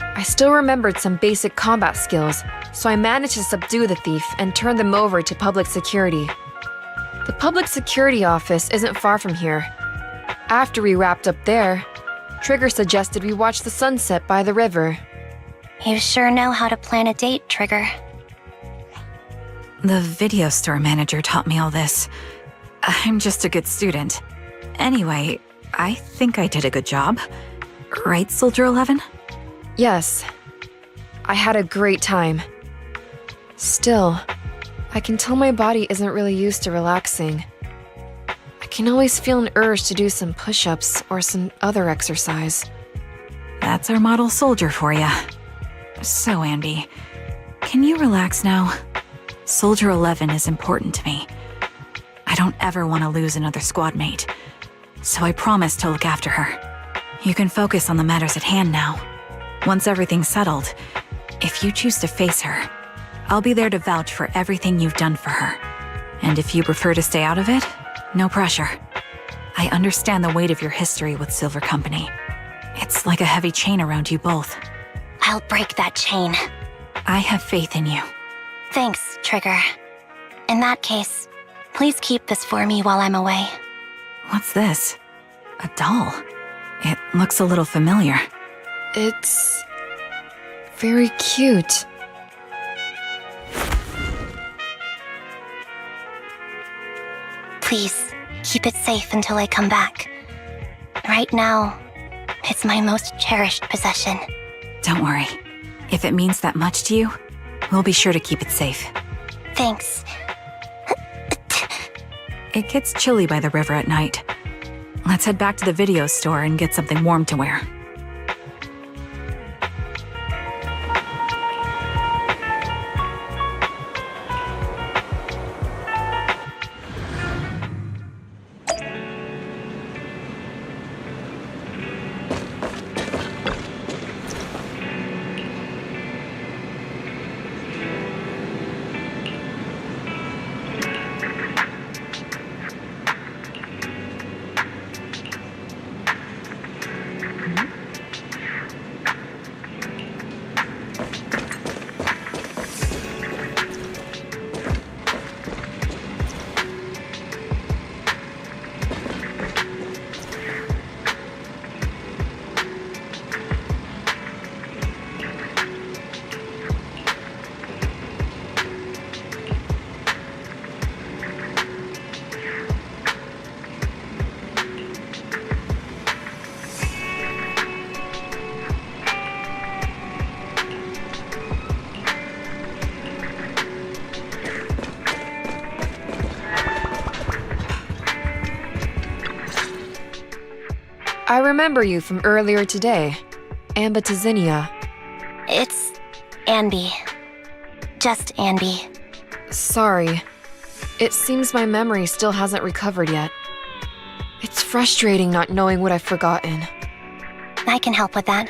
I still remembered some basic combat skills, so I managed to subdue the thief and turn them over to public security. The public security office isn't far from here. After we wrapped up there, Trigger suggested we watch the sunset by the river. You sure know how to plan a date, Trigger. The video store manager taught me all this. I'm just a good student. Anyway, I think I did a good job. Right, Soldier 11? Yes, I had a great time. Still, I can tell my body isn't really used to relaxing. I can always feel an urge to do some push-ups or some other exercise. That's our model soldier for ya. So, Ambi, can you relax now? Soldier 11 is important to me. I don't ever want to lose another squad mate, so I promise to look after her. You can focus on the matters at hand now. Once everything's settled, if you choose to face her, I'll be there to vouch for everything you've done for her. And if you prefer to stay out of it, no pressure. I understand the weight of your history with Silver Company. It's like a heavy chain around you both. I'll break that chain. I have faith in you. Thanks, Trigger. In that case, please keep this for me while I'm away. What's this? A doll. It looks a little familiar. It's very cute. Please, keep it safe until I come back. Right now, it's my most cherished possession. Don't worry. If it means that much to you, we'll be sure to keep it safe. Thanks. It gets chilly by the river at night. Let's head back to the video store and get something warm to wear. I remember you from earlier today. Ambitizinia. It's Anby. Just Anby. Sorry. It seems my memory still hasn't recovered yet. It's frustrating not knowing what I've forgotten. I can help with that.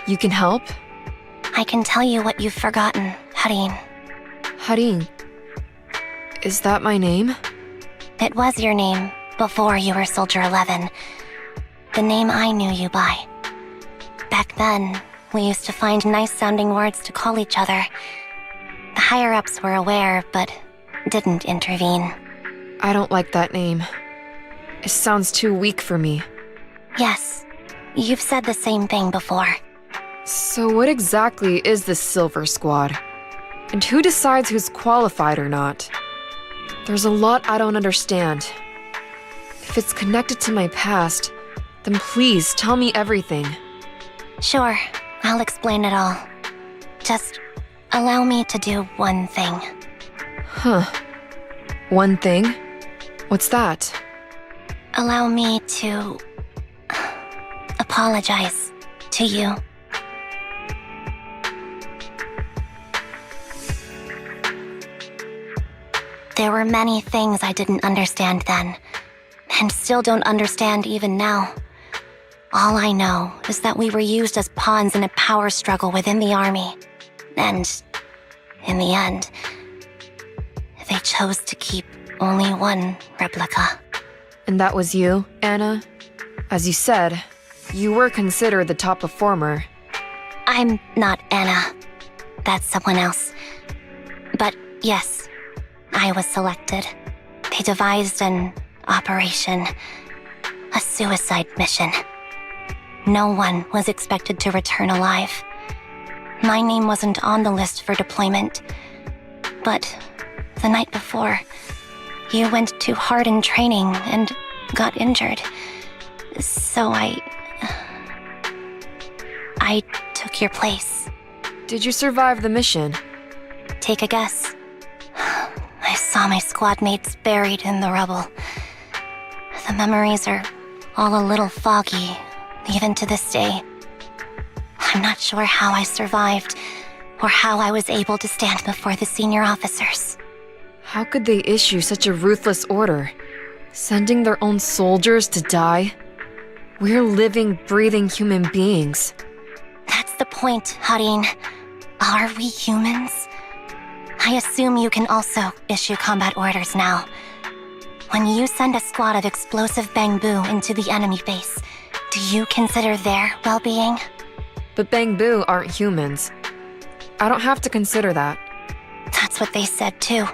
You can help? I can tell you what you've forgotten, Harin. Harin. Is that my name? It was your name before you were Soldier 11. The name I knew you by. Back then, we used to find nice-sounding words to call each other. The higher-ups were aware, but didn't intervene. I don't like that name. It sounds too weak for me. Yes, you've said the same thing before. So what exactly is this Silver Squad? And who decides who's qualified or not? There's a lot I don't understand. If it's connected to my past, then please tell me everything. Sure, I'll explain it all. Just allow me to do one thing. Huh. One thing? What's that? Allow me to apologize to you. There were many things I didn't understand then, and still don't understand even now. All I know is that we were used as pawns in a power struggle within the army. And, in the end, they chose to keep only one replica. And that was you, Anna? As you said, you were considered the top performer. I'm not Anna. That's someone else. But yes, I was selected. They devised an operation, a suicide mission. No one was expected to return alive. My name wasn't on the list for deployment. But the night before, you went too hard in training and got injured. So I took your place. Did you survive the mission? Take a guess. I saw my squad mates buried in the rubble. The memories are all a little foggy, even to this day. I'm not sure how I survived, or how I was able to stand before the senior officers. How could they issue such a ruthless order? Sending their own soldiers to die? We're living, breathing human beings. That's the the point, Harin. Are we humans? I assume you can also issue combat orders now. When you send a squad of explosive Bangbu into the enemy base, do you consider their well-being? But Bangbu aren't humans. I don't have to consider that. That's what they said too.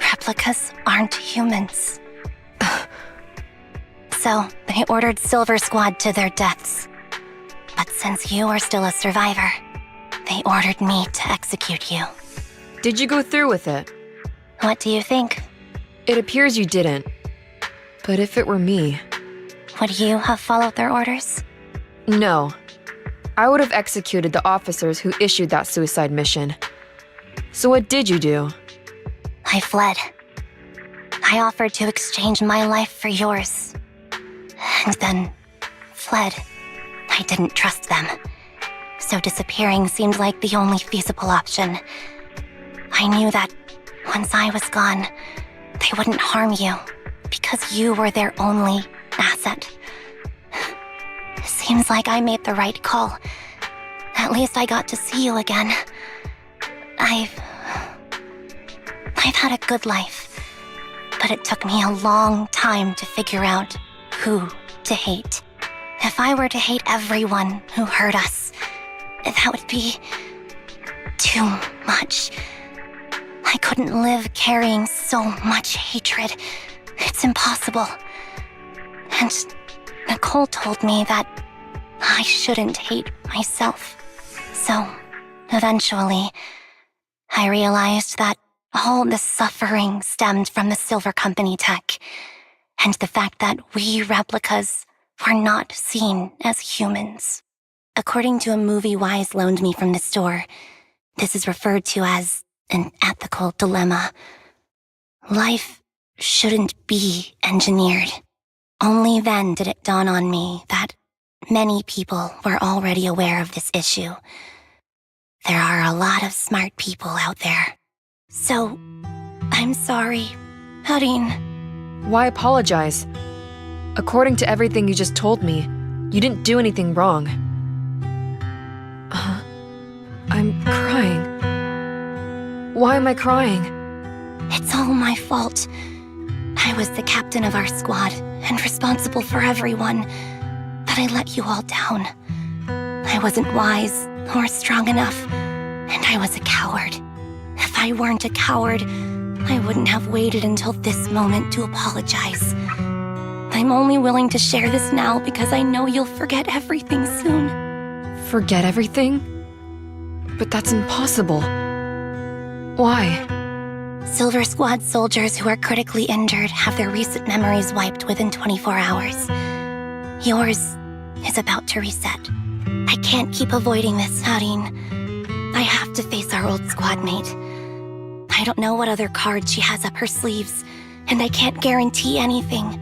Replicas aren't humans. So, they ordered Silver Squad to their deaths. But since you are still a survivor, they ordered me to execute you. Did you go through with it? What do you think? It appears you didn't. But if it were me... Would you have followed their orders? No. I would have executed the officers who issued that suicide mission. So what did you do? I fled. I offered to exchange my life for yours. And then fled. I didn't trust them. So disappearing seemed like the only feasible option. I knew that once I was gone, they wouldn't harm you because you were their only asset. Seems like I made the right call. At least I got to see you again. I've had a good life, but it took me a long time to figure out who to hate. If I were to hate everyone who hurt us, that would be too much. I couldn't live carrying so much hatred. It's impossible. And Nicole told me that I shouldn't hate myself. So, eventually, I realized that all the suffering stemmed from the Silver Company tech, and the fact that we replicas were not seen as humans. According to a movie Wise loaned me from the store, this is referred to as an ethical dilemma. Life shouldn't be engineered. Only then did it dawn on me that many people were already aware of this issue. There are a lot of smart people out there. So, I'm sorry, Harin. Why apologize? According to everything you just told me, you didn't do anything wrong. I'm crying. Why am I crying? It's all my fault. I was the captain of our squad and responsible for everyone, but I let you all down. I wasn't wise or strong enough, and I was a coward. If I weren't a coward, I wouldn't have waited until this moment to apologize. I'm only willing to share this now because I know you'll forget everything soon. Forget everything? But that's impossible. Why? Silver Squad soldiers who are critically injured have their recent memories wiped within 24 hours. Yours is about to reset. I can't keep avoiding this, Harin. I have to face our old squad mate. I don't know what other cards she has up her sleeves, and I can't guarantee anything.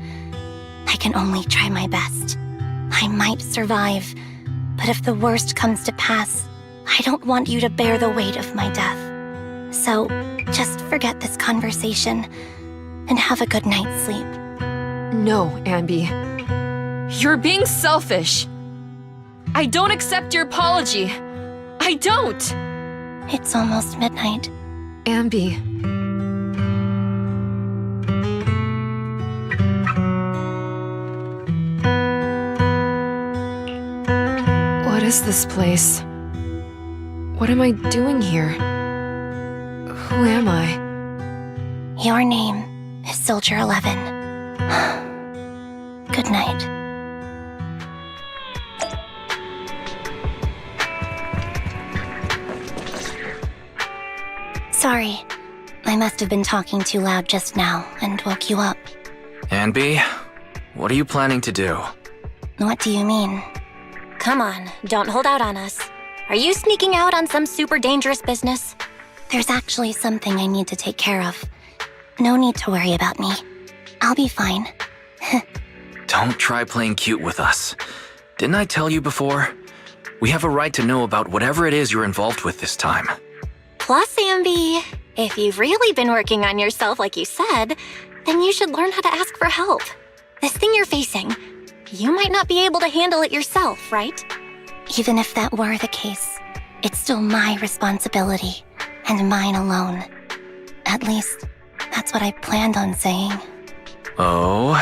I can only try my best. I might survive, but if the worst comes to pass, I don't want you to bear the weight of my death. So, just forget this conversation, and have a good night's sleep. No, Ambi. You're being selfish. I don't accept your apology. I don't! It's almost midnight. Ambi. What is this place? What am I doing here? Who am I? Your name is Soldier 11. Good night. Sorry, I must have been talking too loud just now and woke you up. Anby, what are you planning to do? What do you mean? Come on, don't hold out on us. Are you sneaking out on some super dangerous business? There's actually something I need to take care of. No need to worry about me. I'll be fine. Don't try playing cute with us. Didn't I tell you before? We have a right to know about whatever it is you're involved with this time. Plus, Ambi, if you've really been working on yourself like you said, then you should learn how to ask for help. This thing you're facing, you might not be able to handle it yourself, right? Even if that were the case, it's still my responsibility, and mine alone. At least, that's what I planned on saying. Oh?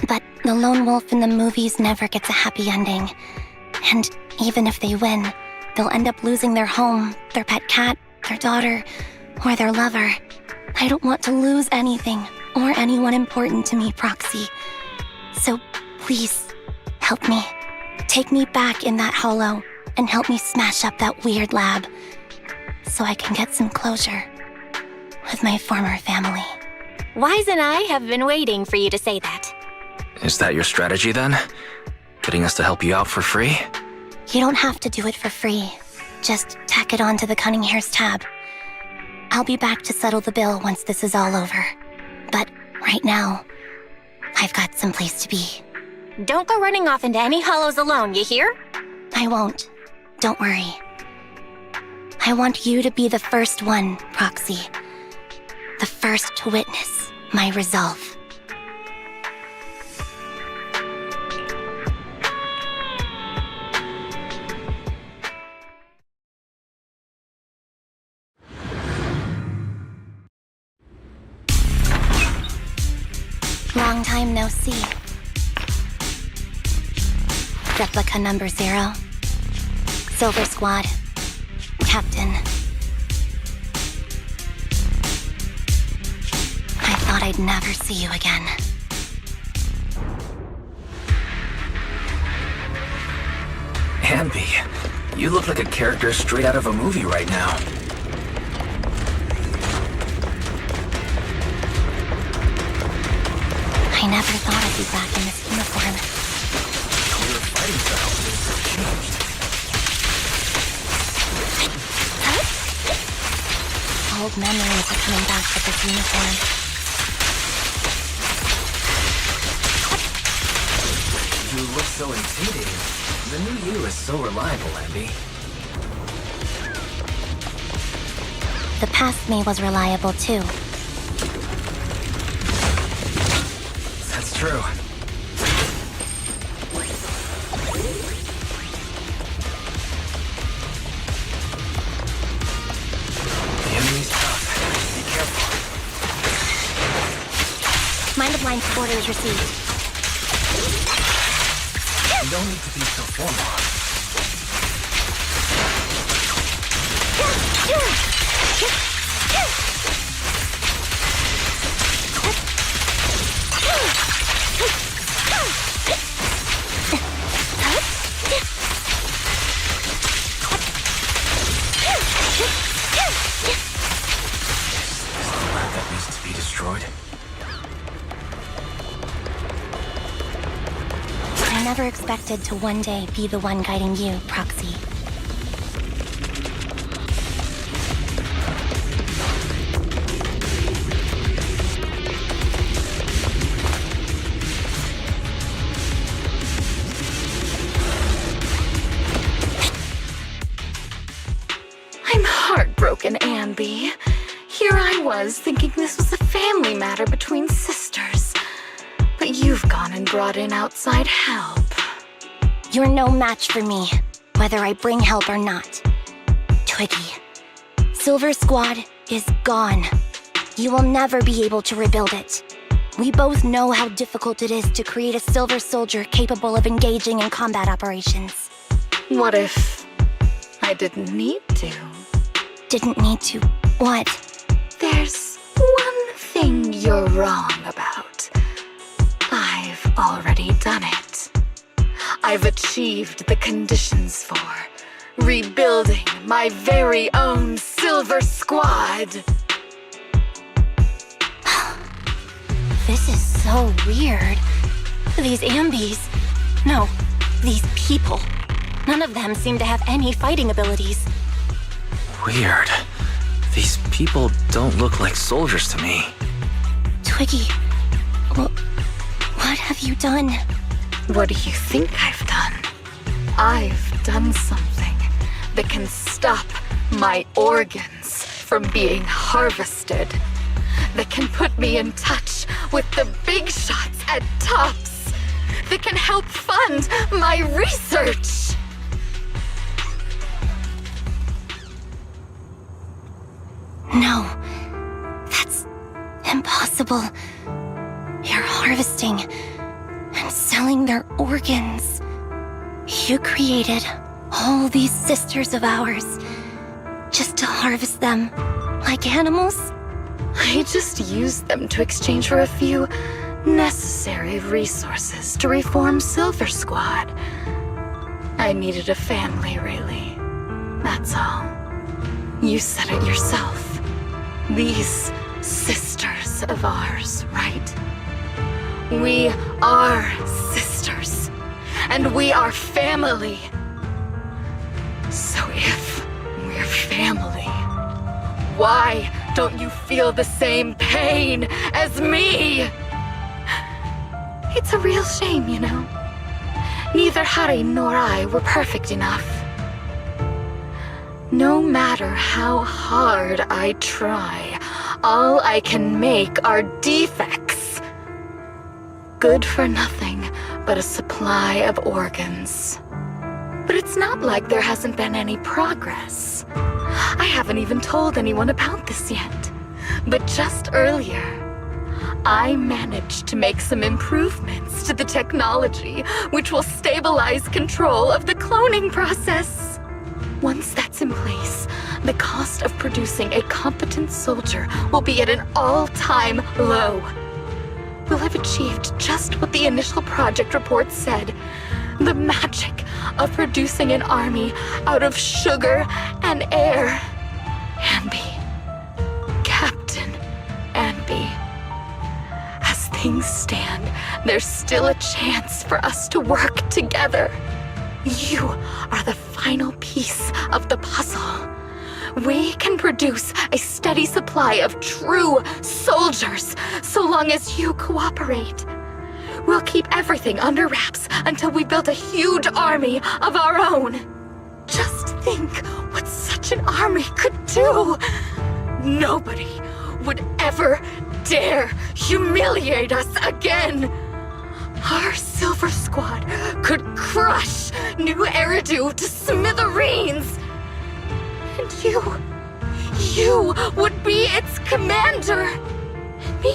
But the lone wolf in the movies never gets a happy ending. And even if they win, they'll end up losing their home, their pet cat, their daughter, or their lover. I don't want to lose anything or anyone important to me, Proxy. So please, help me. Take me back in that hollow and help me smash up that weird lab so I can get some closure with my former family. Wise and I have been waiting for you to say that. Is that your strategy then? Getting us to help you out for free? You don't have to do it for free. Just tack it onto the Cunning Hair's tab. I'll be back to settle the bill once this is all over. But right now, I've got some place to be. Don't go running off into any hollows alone, you hear? I won't. Don't worry. I want you to be the first one, Proxy. The first to witness my resolve. Long time no see. Replica number 0. Silver Squad. Captain. I thought I'd never see you again. Ambi, you look like a character straight out of a movie right now. I never thought I'd be back in this uniform. Your fighting style has changed. Old memories are coming back with this uniform. You look so intimidating. The new you is so reliable, Ambi. The past me was reliable too. That's true. The enemy's tough. Be careful. Mind the blind orders received. You don't need to be so formal. That needs to be destroyed. I never expected to one day be the one guiding you, Proxy. I'm heartbroken, Ambi. Here I was thinking this was a family matter between sisters. But you've gone and brought in outside help. You're no match for me, whether I bring help or not. Twiggy, Silver Squad is gone. You will never be able to rebuild it. We both know how difficult it is to create a Silver Soldier capable of engaging in combat operations. What if I didn't need to? Didn't need to. What? There's one thing you're wrong about. I've already done it. I've achieved the conditions for rebuilding my very own Silver Squad. This is so weird. These Ambis. No, these people. None of them seem to have any fighting abilities. Weird. These people don't look like soldiers to me. Twiggy, what have you done? What do you think I've done? I've done something that can stop my organs from being harvested. That can put me in touch with the big shots at Tops. That can help fund my research. No, that's impossible. You're harvesting and selling their organs. You created all these sisters of ours just to harvest them like animals? I just used them to exchange for a few necessary resources to reform Silver Squad. I needed a family, really. That's all. You said it yourself. These sisters of ours, right? We are sisters. And we are family. So if we're family, why don't you feel the same pain as me? It's a real shame, you know. Neither Harry nor I were perfect enough. No matter how hard I try, all I can make are defects. Good for nothing but a supply of organs. But it's not like there hasn't been any progress. I haven't even told anyone about this yet. But just earlier, I managed to make some improvements to the technology which will stabilize control of the cloning process. Once that's in place, the cost of producing a competent soldier will be at an all-time low. We'll have achieved just what the initial project report said. The magic of producing an army out of sugar and air. Ambi. Captain Ambi. As things stand, there's still a chance for us to work together. You are the final piece of the puzzle. We can produce a steady supply of true soldiers so long as you cooperate. We'll keep everything under wraps until we build a huge army of our own. Just think what such an army could do. Nobody would ever dare humiliate us again. Our Silver Squad could crush New Eridu to smithereens. And you would be its commander. And me,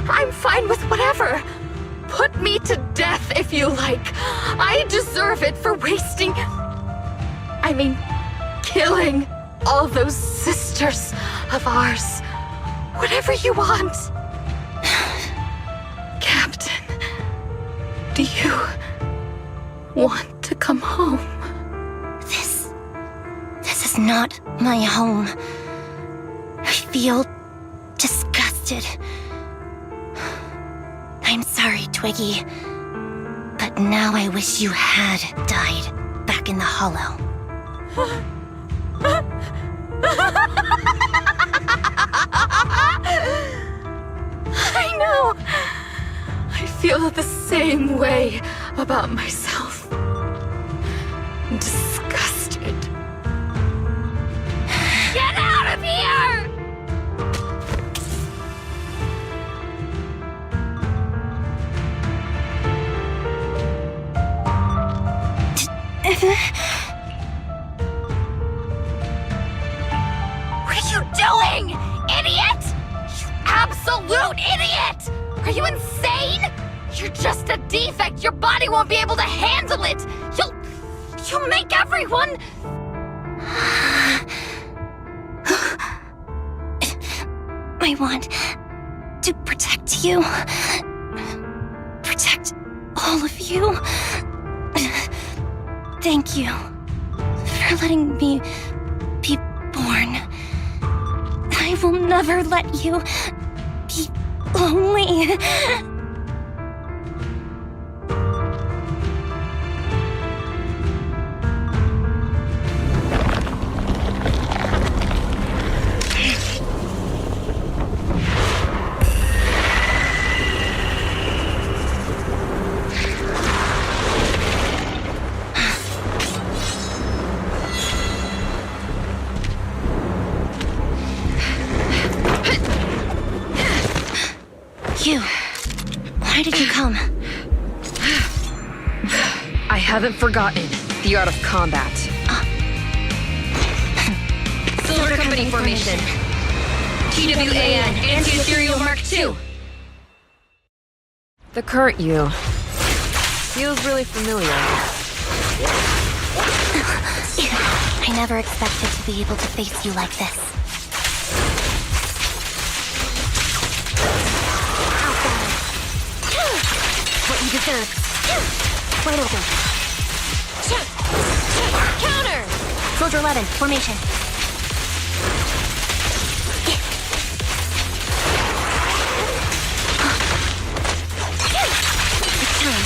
I'm fine with whatever. Put me to death if you like. I deserve it for killing all those sisters of ours. Whatever you want. Captain, do you want to come home? This is not my home. I feel disgusted. I'm sorry, Twiggy. But now I wish you had died back in the Hollow. I know. I feel the same way about myself. Disgusted. Get out of here! What are you doing, idiot? You absolute idiot! Are you insane? You're just a defect. Your body won't be able to handle it. You'll make everyone... I want to protect you. Protect all of you. Thank you for letting me be born. I will never let you be lonely. Why did you come? I haven't forgotten the art of combat. Silver Company formation. TWAN Anti-Ethereal Mark II. The current you. Feels really familiar. I never expected to be able to face you like this. What you deserve. Wide open. Counter! Soldier 11, formation. It's time.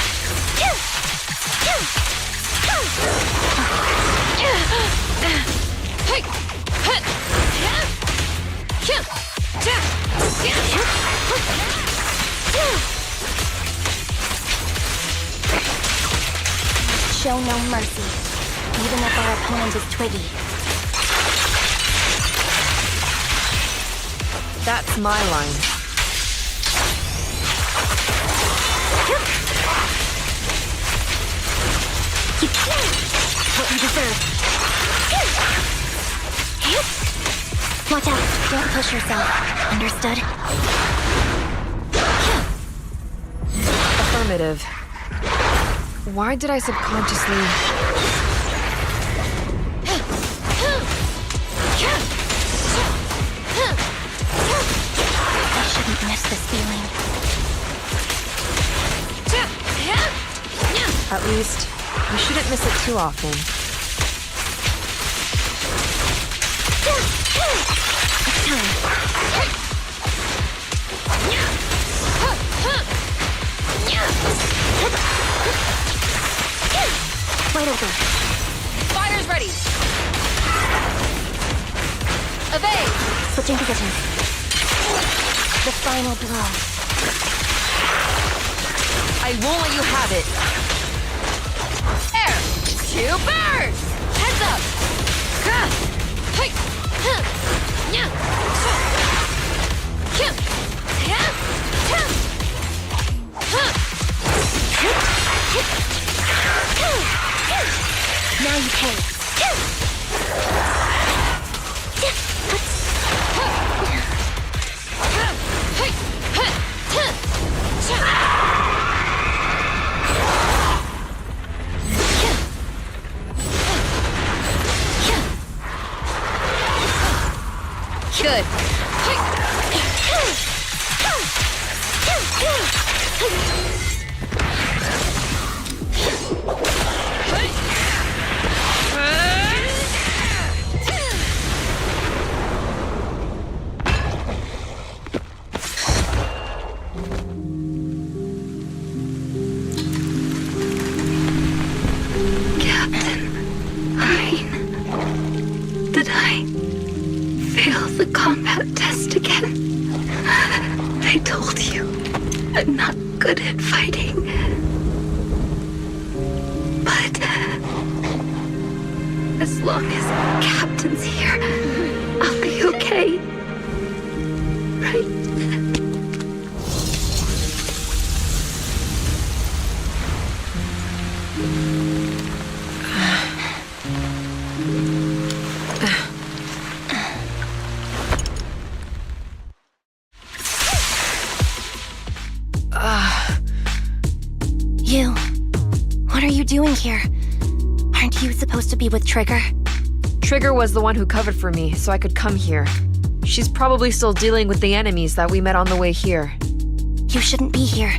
Show no mercy, even if our opponent is Twiggy. That's my line. What you deserve. Watch out, don't push yourself. Understood? Affirmative. Why did I subconsciously... I shouldn't miss this feeling. At least, you shouldn't miss it too often. It's time. Wide open. Fighters ready. Evade. Switching positions. The final blow. I won't let you have it. Air. 2 birds. Heads up. Hey. Yeah. Now you pay. Good. Did I fail the combat test again? I told you, I'm not good at fighting. But as long as Captain's here, I'll be okay. Right? You. What are you doing here? Aren't you supposed to be with Trigger? Trigger was the one who covered for me, so I could come here. She's probably still dealing with the enemies that we met on the way here. You shouldn't be here.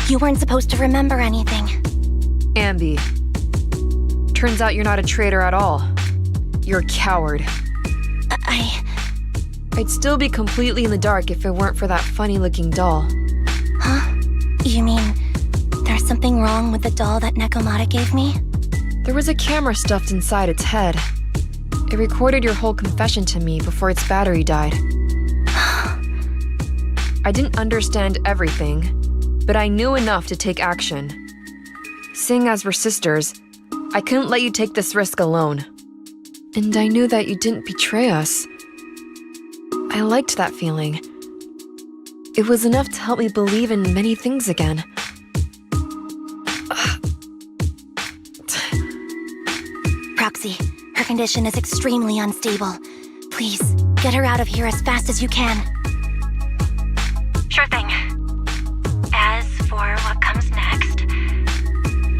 You weren't supposed to remember anything. Ambi. Turns out you're not a traitor at all. You're a coward. I'd still be completely in the dark if it weren't for that funny-looking doll. Huh? You mean there's something wrong with the doll that Nekomata gave me? There was a camera stuffed inside its head. It recorded your whole confession to me before its battery died. I didn't understand everything, but I knew enough to take action. Seeing as we're sisters, I couldn't let you take this risk alone. And I knew that you didn't betray us. I liked that feeling. It was enough to help me believe in many things again. Proxy, her condition is extremely unstable. Please, get her out of here as fast as you can. Sure thing. As for what comes next,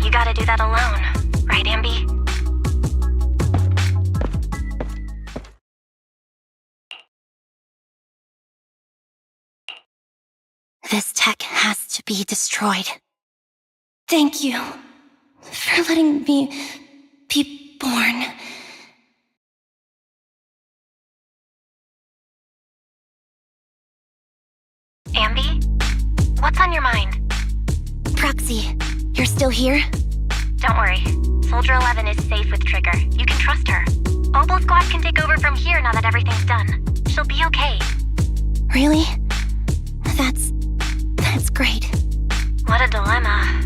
you gotta do that alone, right, Ambi? This tech has to be destroyed. Thank you for letting me be born. Ambi? What's on your mind? Proxy, you're still here? Don't worry. Soldier 11 is safe with Trigger. You can trust her. Oboe Squad can take over from here now that everything's done. She'll be okay. Really? That's great. What a dilemma.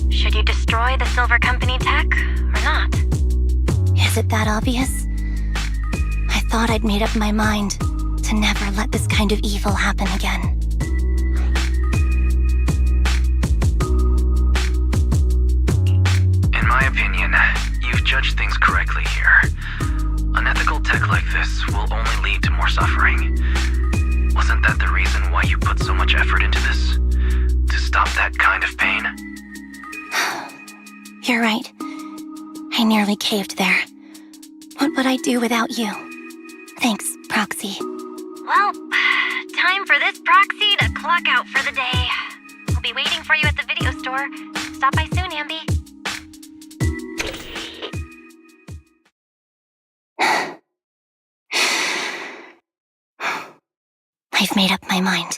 Should you destroy the Silver Company tech, or not? Is it that obvious? I thought I'd made up my mind to never let this kind of evil happen again. In my opinion, you've judged things correctly here. Unethical tech like this will only lead to more suffering. Wasn't that the reason why you put so much effort into this? To stop that kind of pain? You're right. I nearly caved there. What would I do without you? Thanks, Proxy. Well, time for this Proxy to clock out for the day. I'll be waiting for you at the video store. Stop by soon, Ambi. I've made up my mind.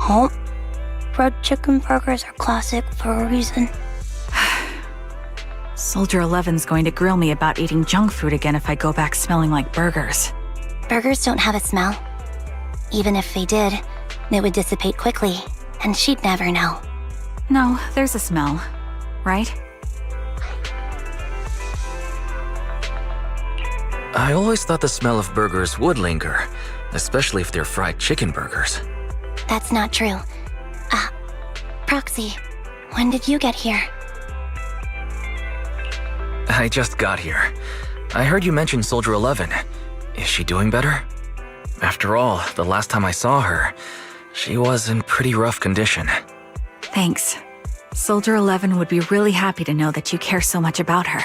Oh, fried chicken burgers are classic for a reason. Soldier 11's going to grill me about eating junk food again if I go back smelling like burgers. Burgers don't have a smell. Even if they did, it would dissipate quickly, and she'd never know. No, there's a smell, right? I always thought the smell of burgers would linger, especially if they're fried chicken burgers. That's not true. Proxy, when did you get here? I just got here. I heard you mention Soldier 11. Is she doing better? After all, the last time I saw her, she was in pretty rough condition. Thanks. Soldier 11 would be really happy to know that you care so much about her.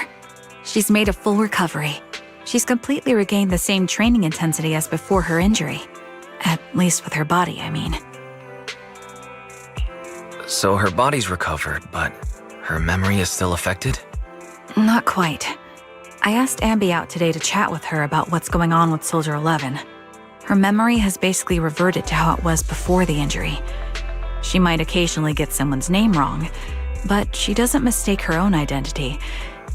She's made a full recovery. She's completely regained the same training intensity as before her injury. At least with her body, I mean. So her body's recovered, but her memory is still affected? Not quite. I asked Ambi out today to chat with her about what's going on with Soldier 11. Her memory has basically reverted to how it was before the injury. She might occasionally get someone's name wrong, but she doesn't mistake her own identity,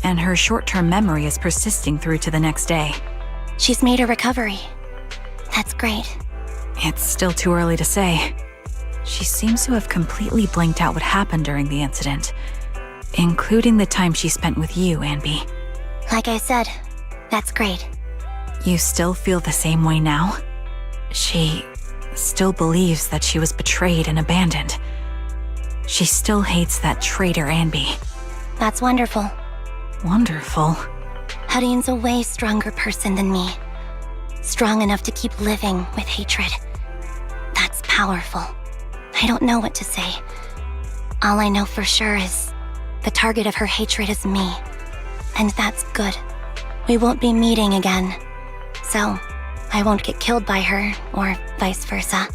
and her short-term memory is persisting through to the next day. She's made a recovery. That's great. It's still too early to say. She seems to have completely blanked out what happened during the incident, including the time she spent with you, Ambi. Like I said, that's great. You still feel the same way now? She still believes that she was betrayed and abandoned. She still hates that traitor Ambi. That's wonderful. Wonderful. Hadine's a way stronger person than me. Strong enough to keep living with hatred. That's powerful. I don't know what to say. All I know for sure is the target of her hatred is me. And that's good. We won't be meeting again. So, I won't get killed by her, or vice versa.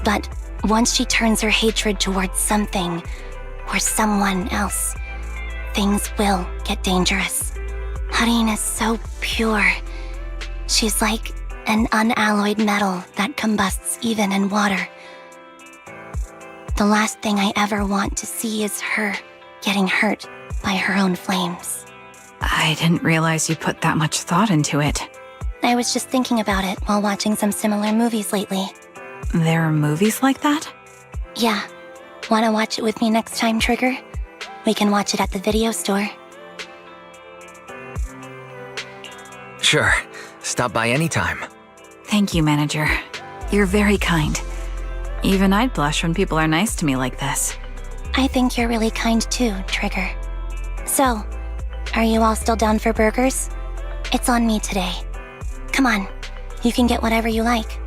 But once she turns her hatred towards something, or someone else, things will get dangerous. Hadine is so pure. She's like an unalloyed metal that combusts even in water. The last thing I ever want to see is her getting hurt by her own flames. I didn't realize you put that much thought into it. I was just thinking about it while watching some similar movies lately. There are movies like that? Yeah. Wanna watch it with me next time, Trigger? We can watch it at the video store. Sure. Stop by anytime. Thank you, Manager. You're very kind. Even I'd blush when people are nice to me like this. I think you're really kind too, Trigger. So, are you all still down for burgers? It's on me today. Come on, you can get whatever you like.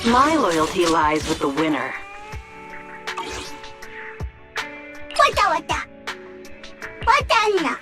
My loyalty lies with the winner. 왔다. 왔다.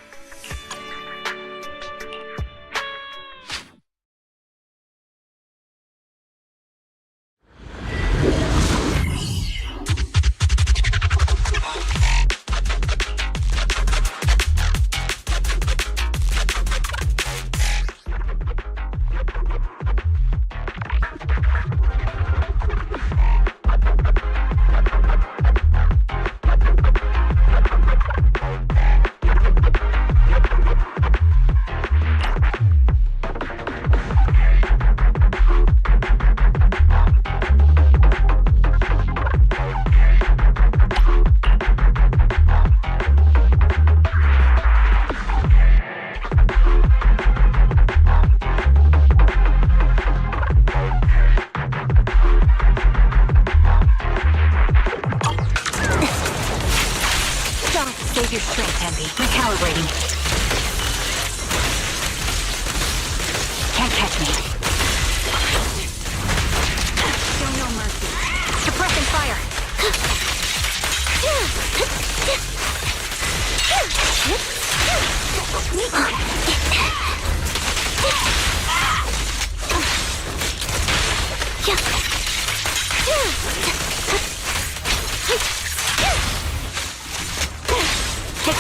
Take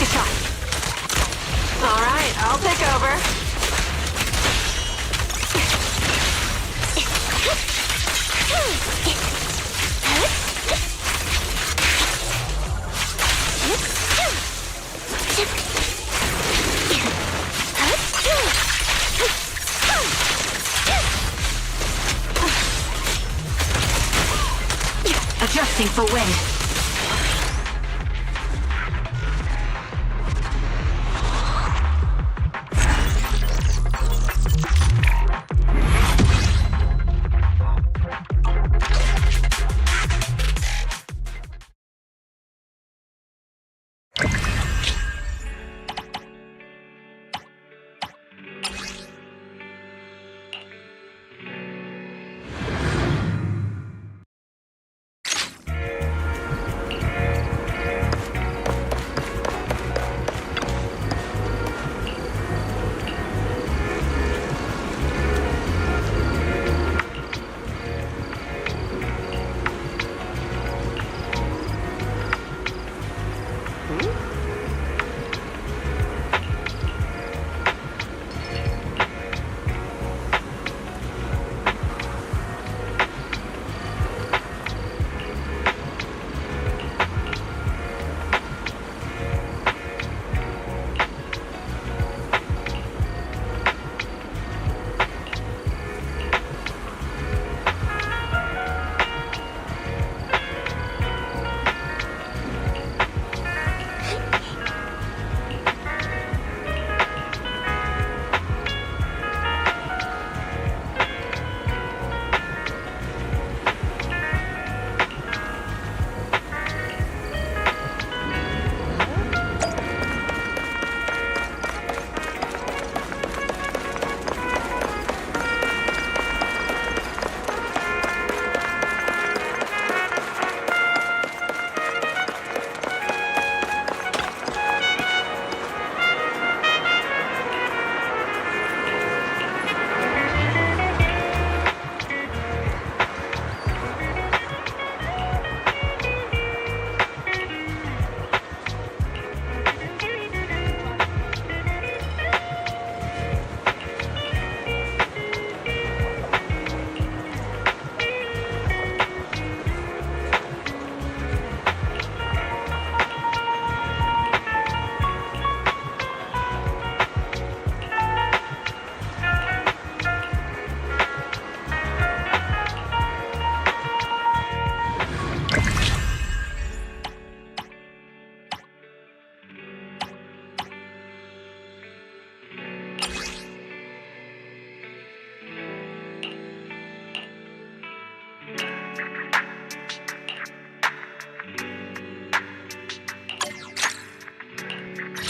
a shot. All right, I'll take over. Adjusting for wind.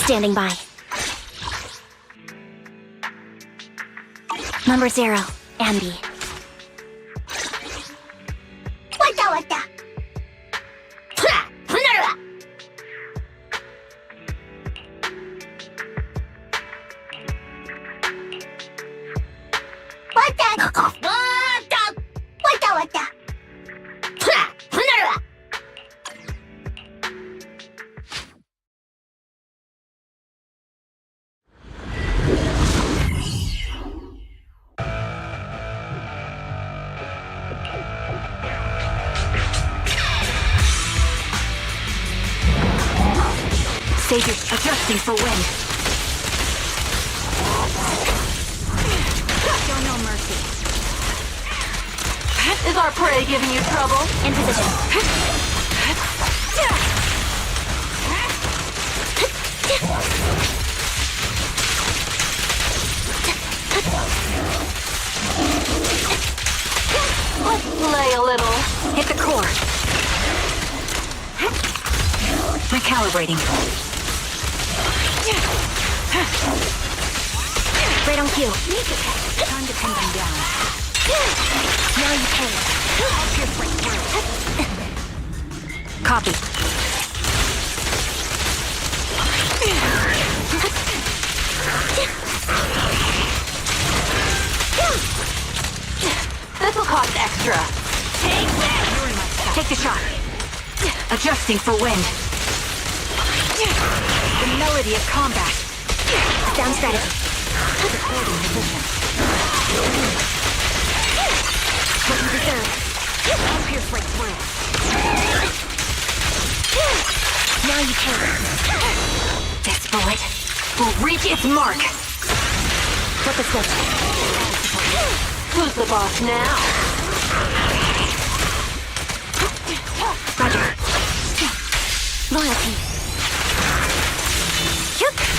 Standing by. Number 0, Ambi. Wata wata. Ha! Hunara! Wata! Wata! Wata wata. Ha! Hunara! Saviors adjusting for wind. Show no mercy. Is our prey giving you trouble? In position. Let's play a little. Hit the core. Recalibrating. Right on cue. Time to pin them down. Now you pay. I'll pierce right through. Copy. This'll cost extra. extra. Take the shot. Adjusting for wind. The melody of combat. Sounds strategy. Supporting position. What you deserve. I'll pierce right through. Now you can. This bullet will reach its mark. Flip the switch. Who's the boss now? Roger. Loyalty. Shoot.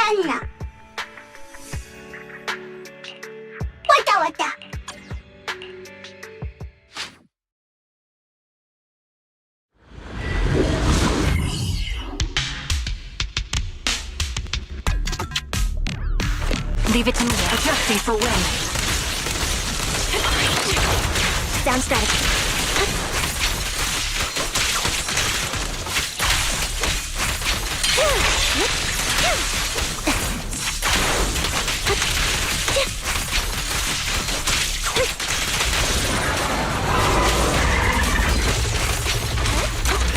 Zen! 왔다. Leave it to me. Adjusting for wind. Sound strategy.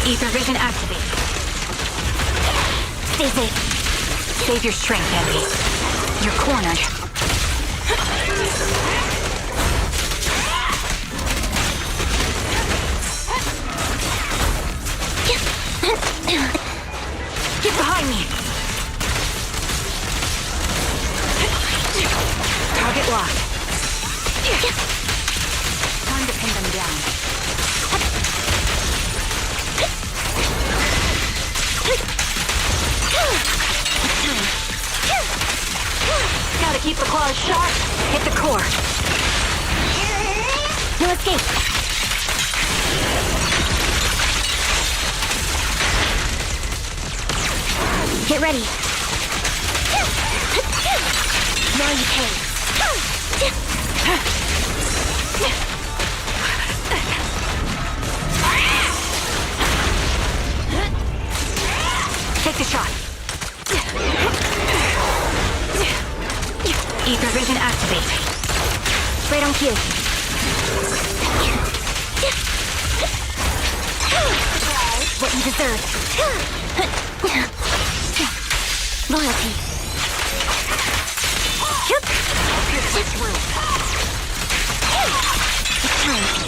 Ether vision activate. Stay safe. Save your strength, Envy. You're cornered. Get behind me. Target locked. Time to pin them down. Gotta keep the claws sharp. Hit the core. No escape. Get ready. Now you pay. Take the shot. Ether vision activate. Right on cue. What you deserve. Loyalty. It's time.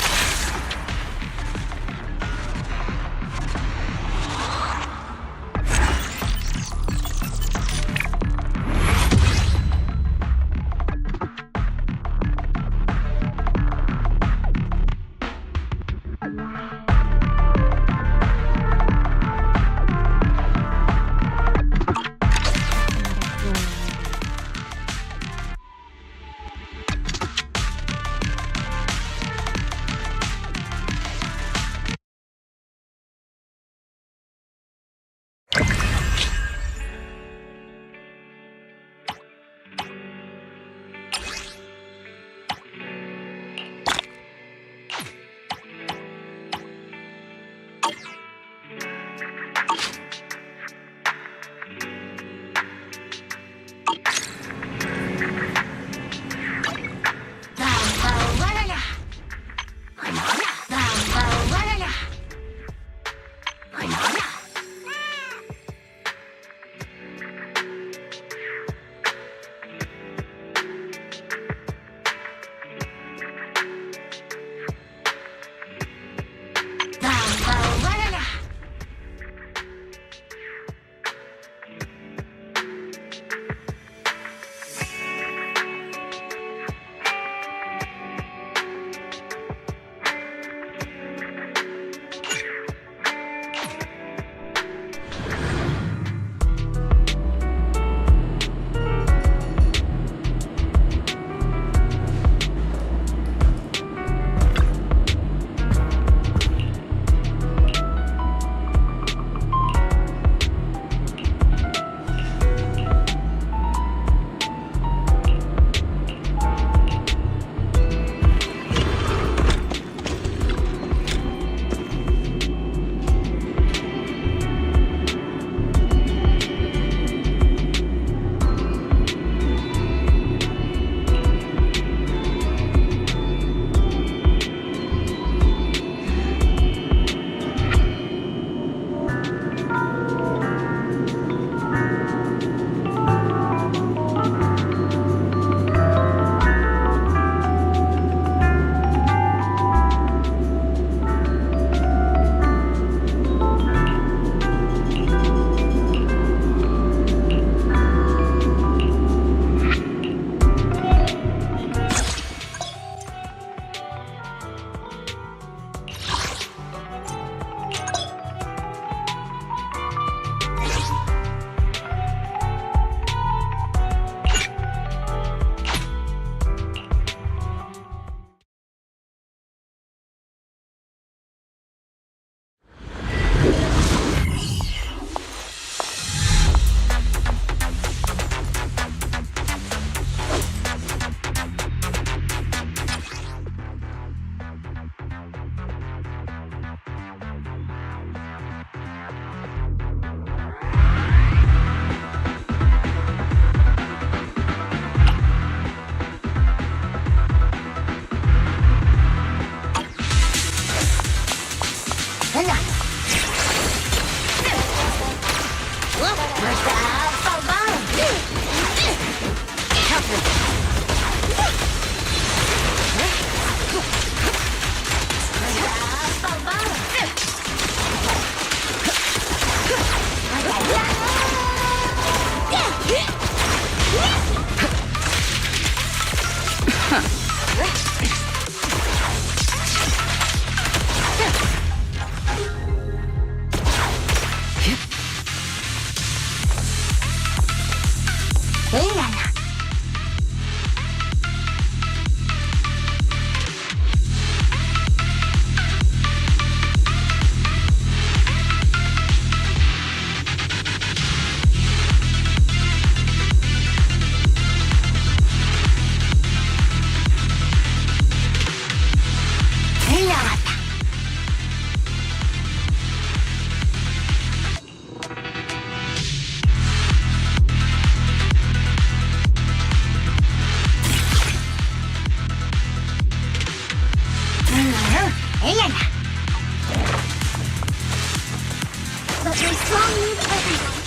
Long live everyone.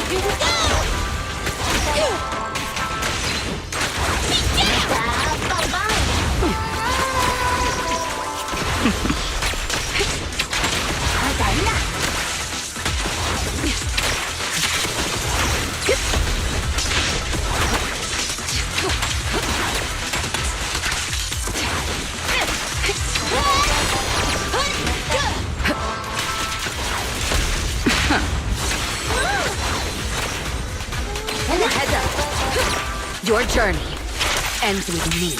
Here we go! Heads up. Your journey ends with me.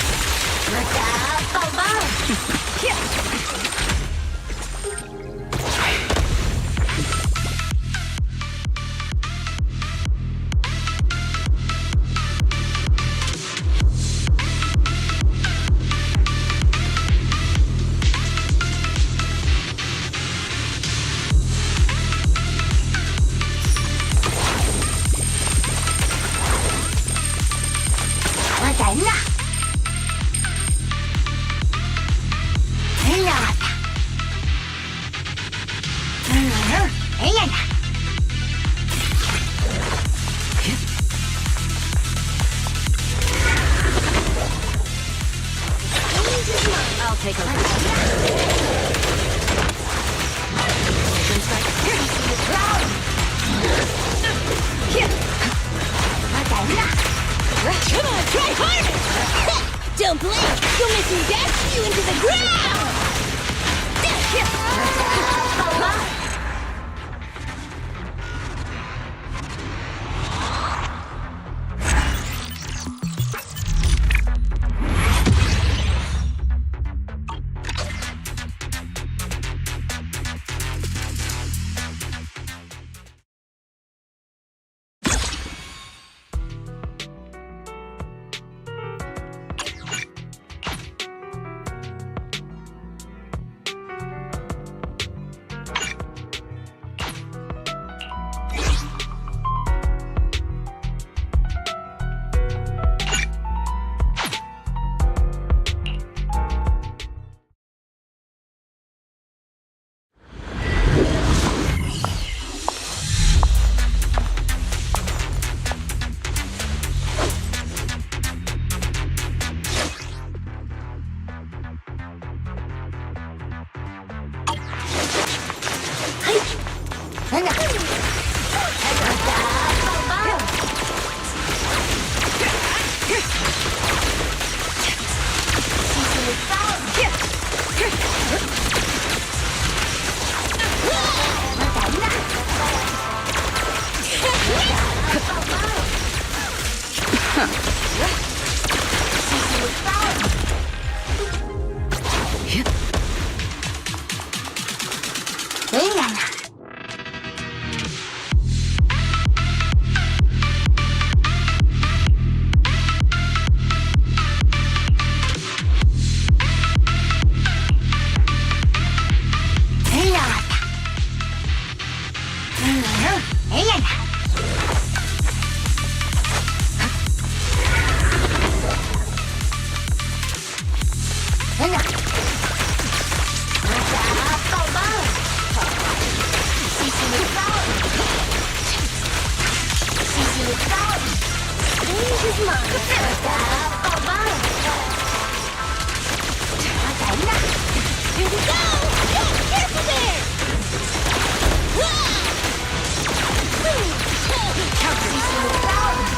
I'll take over. Come on, try harder! Don't blink! You'll make me dash you into the ground!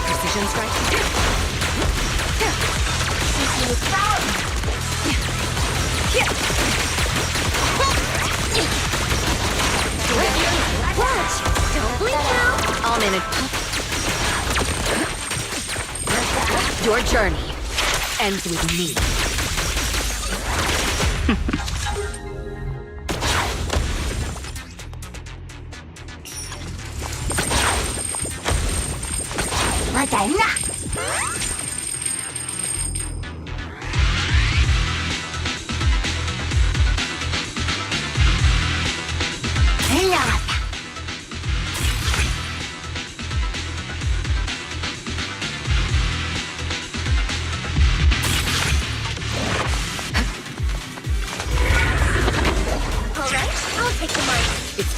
Precision strike. Don't blink now! I'll manage. Your journey ends with me.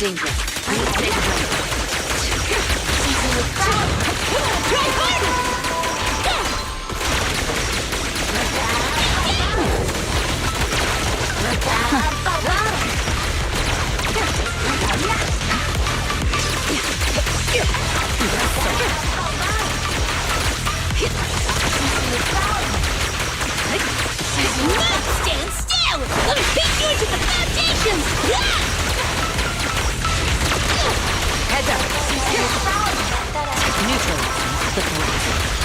danger. I need to take a break. Try harder! Not stand still! Let me beat you into the foundations! Heads up. Neutralizing the horizon.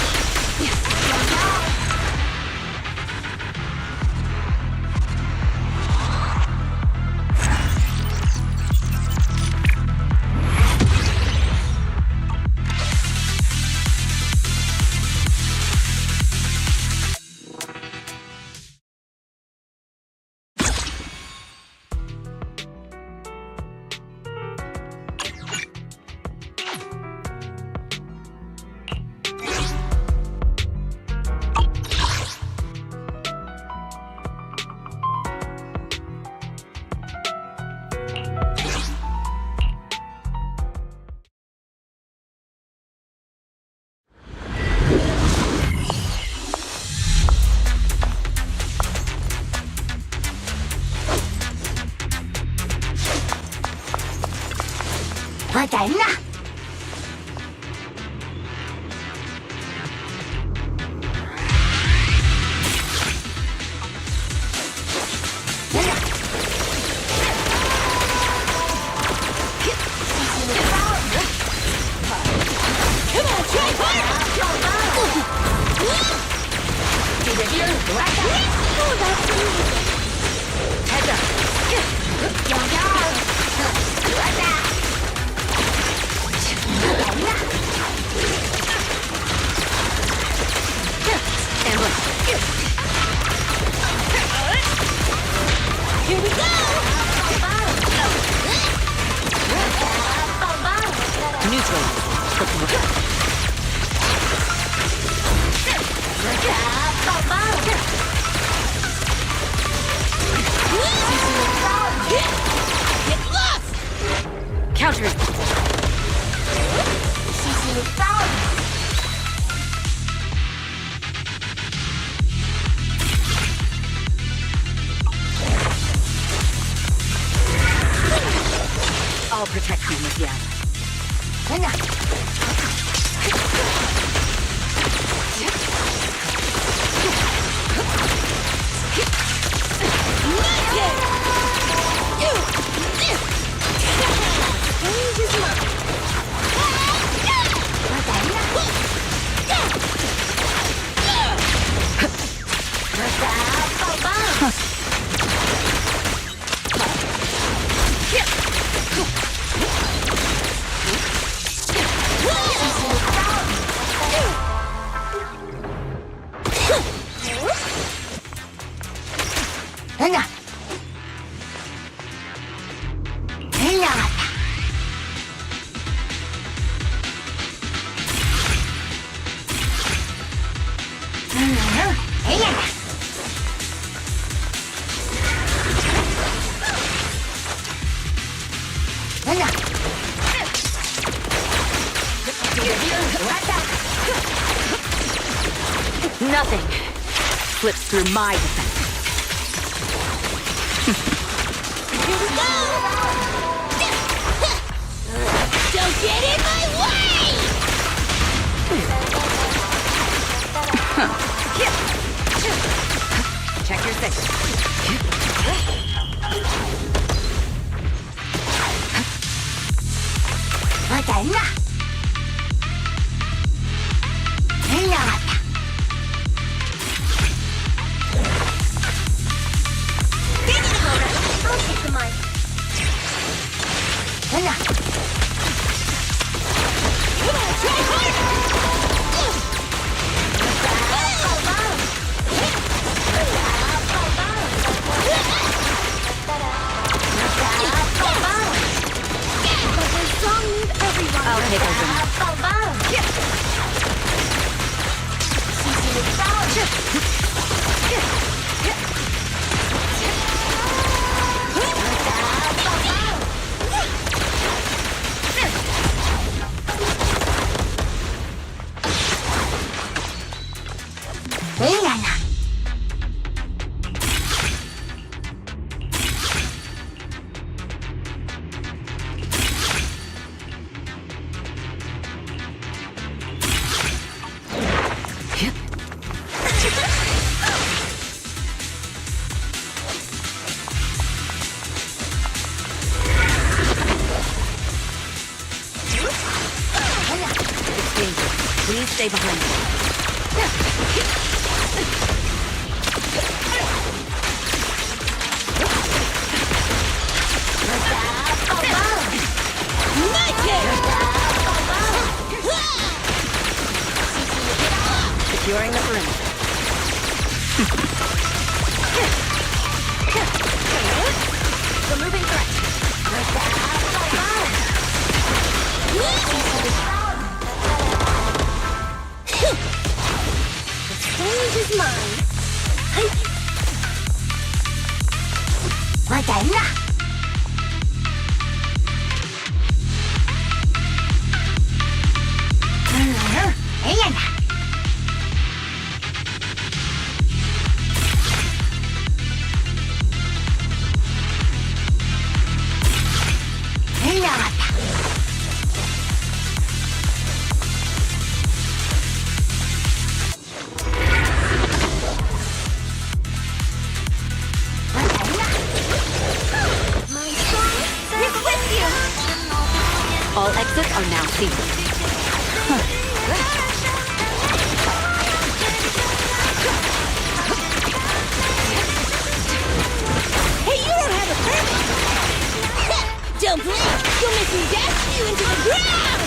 Here we go! Get lost! Counter it. I'll protect you, Miss Nothing slips through my defense. Here we go! Don't get in my way! Check your six. I'll take the mic. Come on, try harder! I'll take over. Please stay behind me. Securing the perimeter. Removing threat. The stage is mine. 我等了。哎呀呀！哎呀我的！ All exits are now sealed. Hey, you don't have a permit! Don't blink! You'll make me dash you into the ground!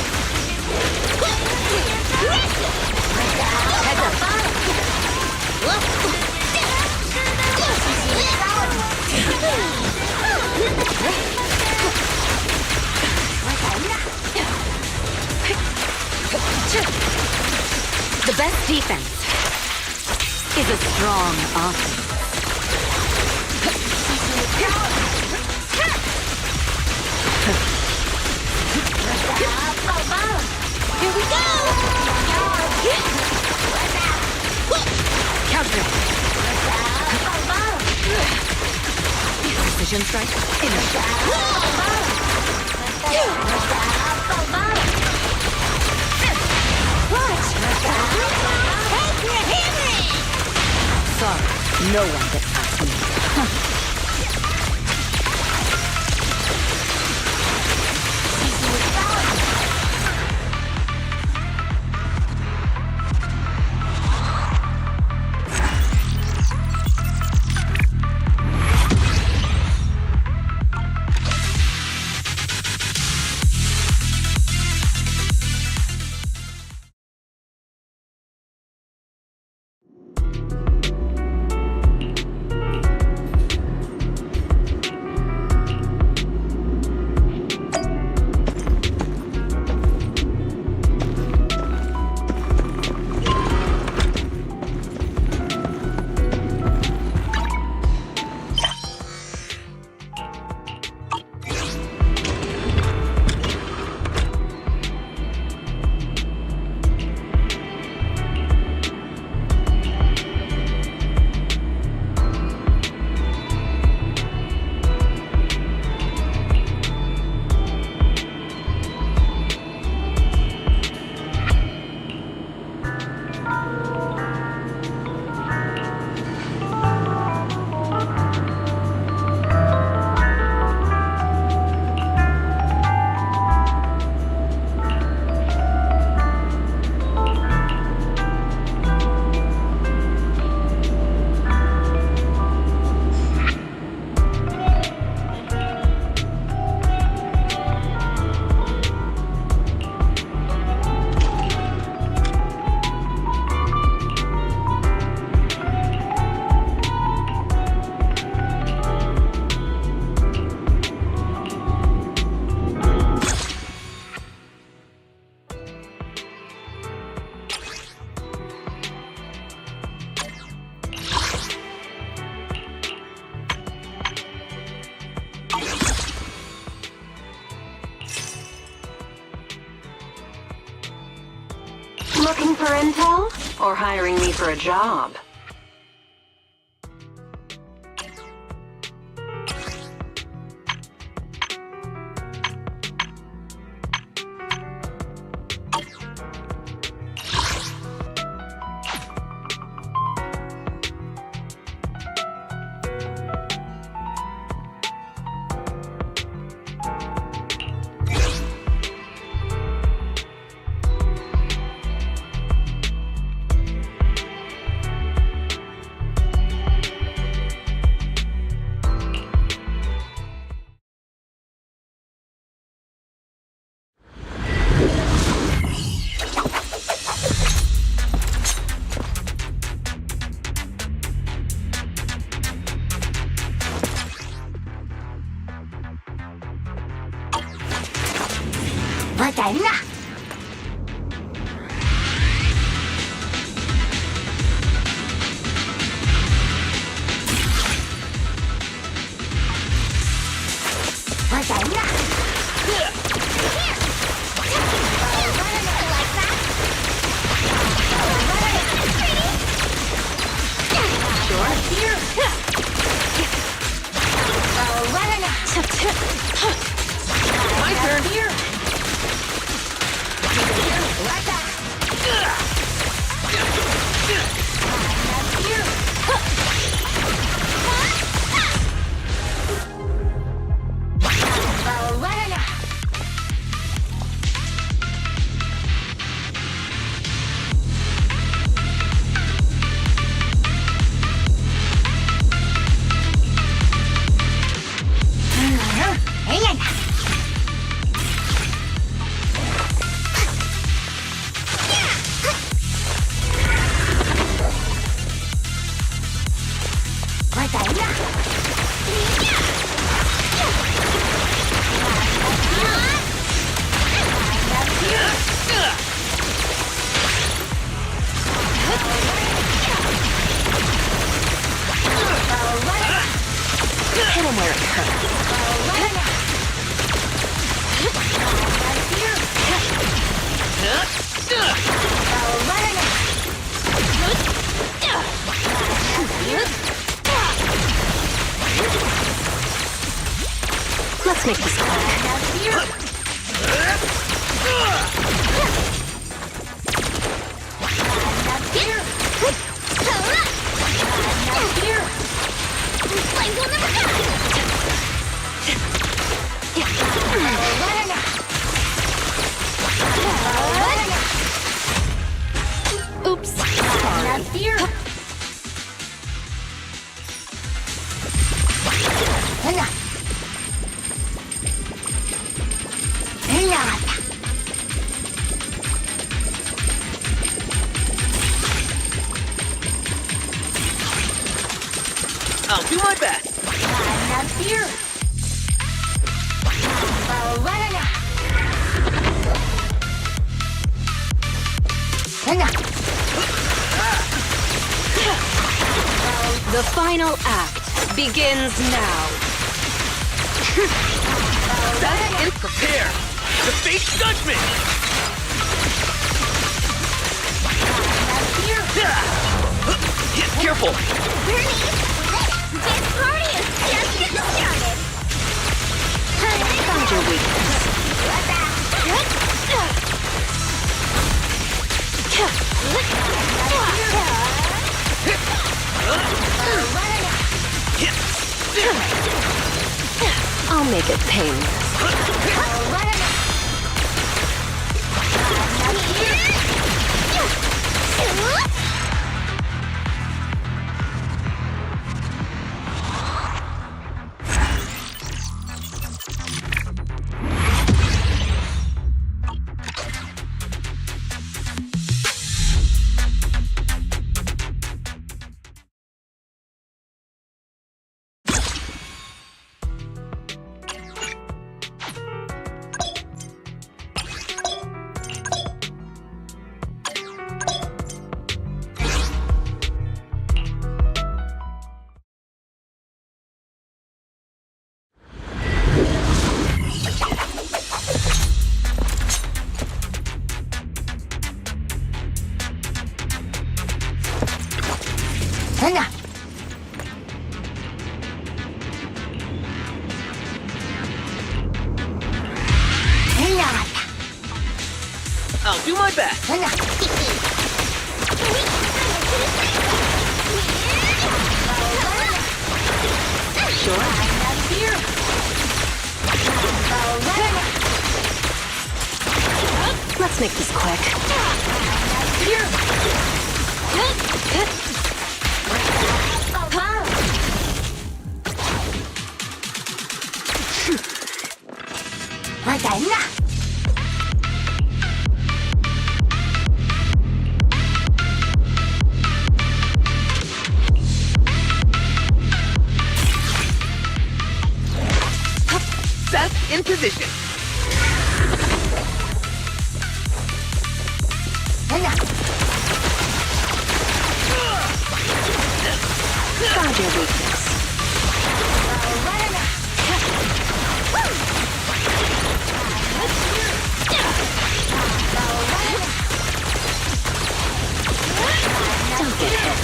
The best defense is a strong offense. Here we go! Counter. Precision strike. Finish. Sorry, no one gets past me. Looking for intel? Or hiring me for a job? where it hurts. Let's make this quick. Flames will never Oops. Sorry. I'll do my best. The final act begins now. Set and prepare to face judgment. Careful. This party is just getting started. Find your weakness. I'll make it painless. I'll do my best. Let's make this quick. Set in position. Find your weakness. Don't get hit.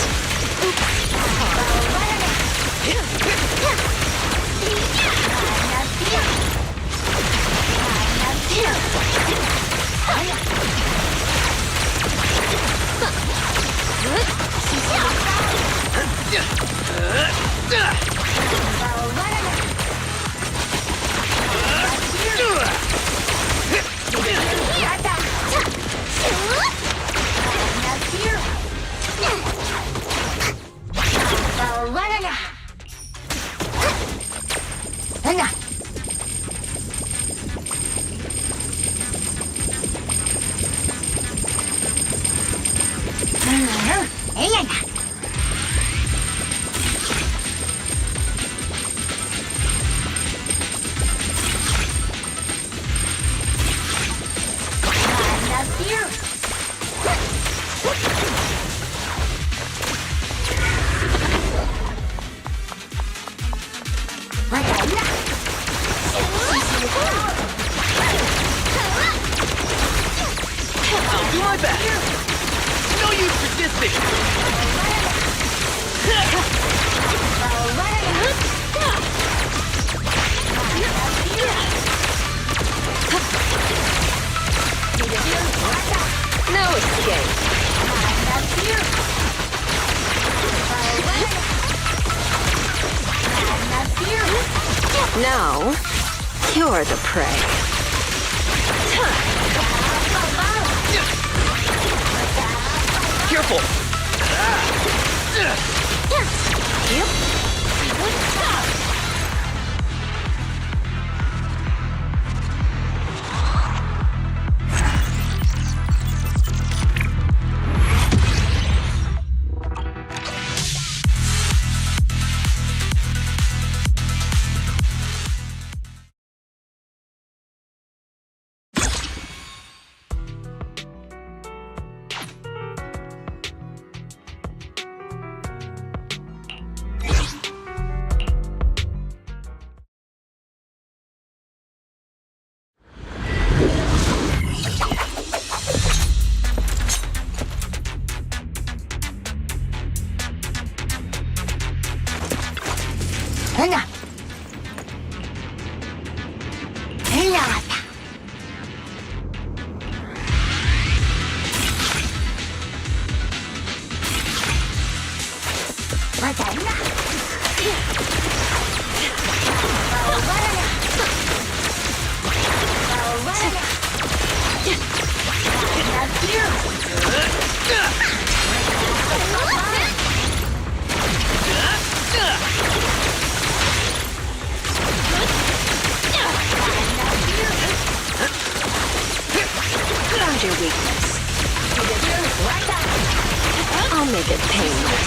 fast! No use resisting! No escape. Now, you're the prey. Careful! Found your weakness. I'll make it painless.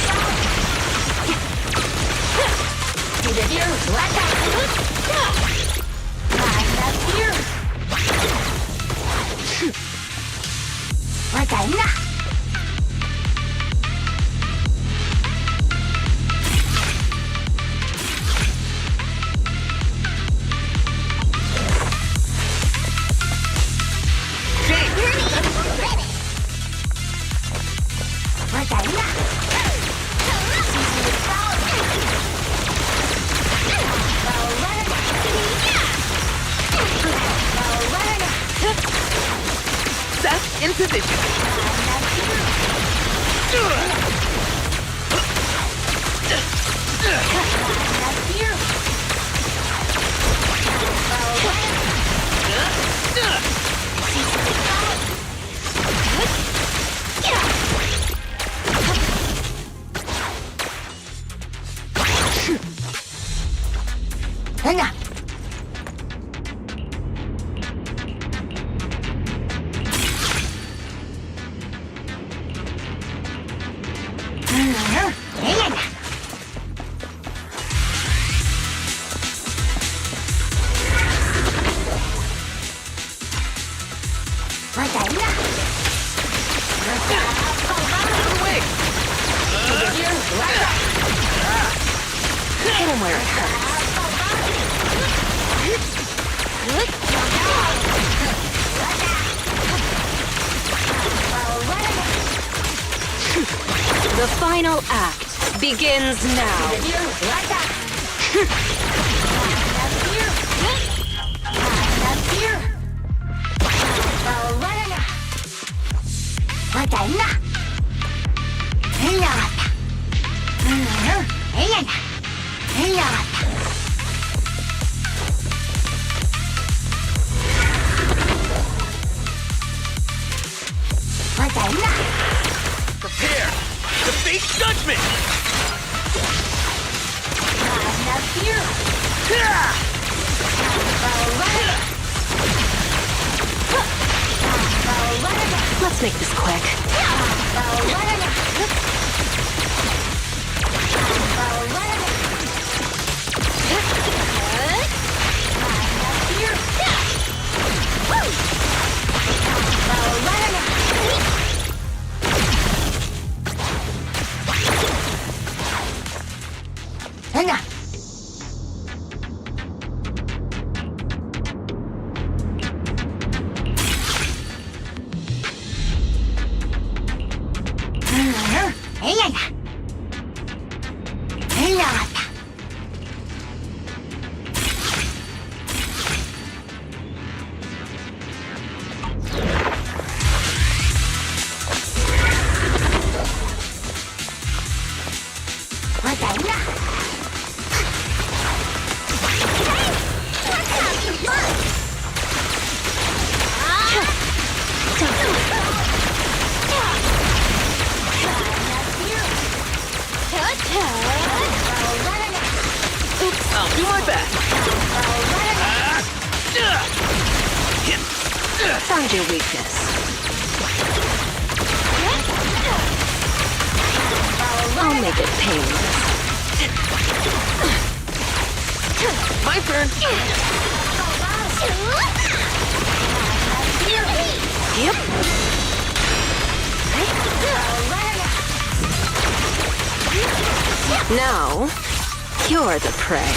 Seth, in position! Hit him where it hurts. The final act begins now. Prepare to face judgment! Let's make this quick. I'll do my best. Find your weakness. I'll make it painless. My turn. Yep. Now, you're the prey.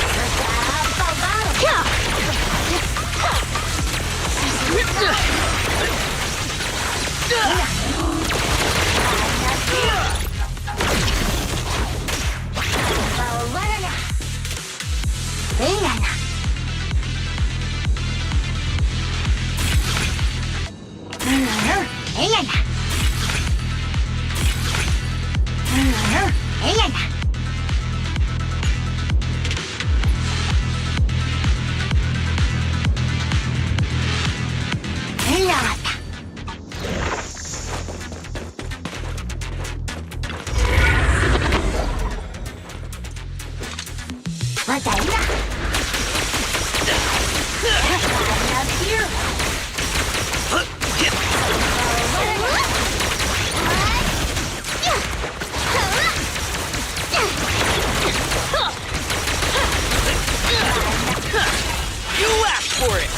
You asked for it.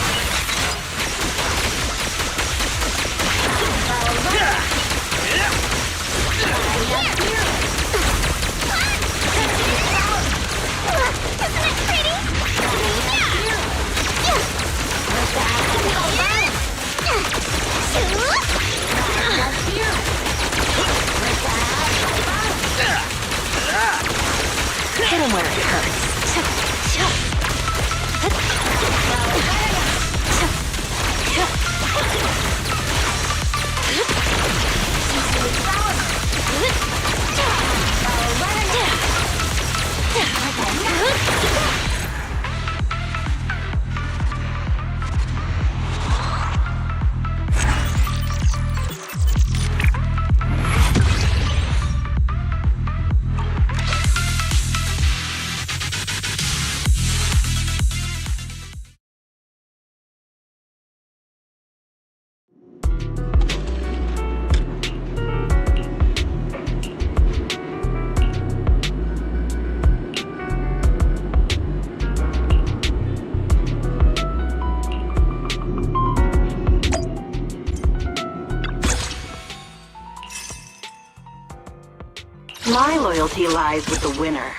Hit him where it hurts. My loyalty lies with the winner.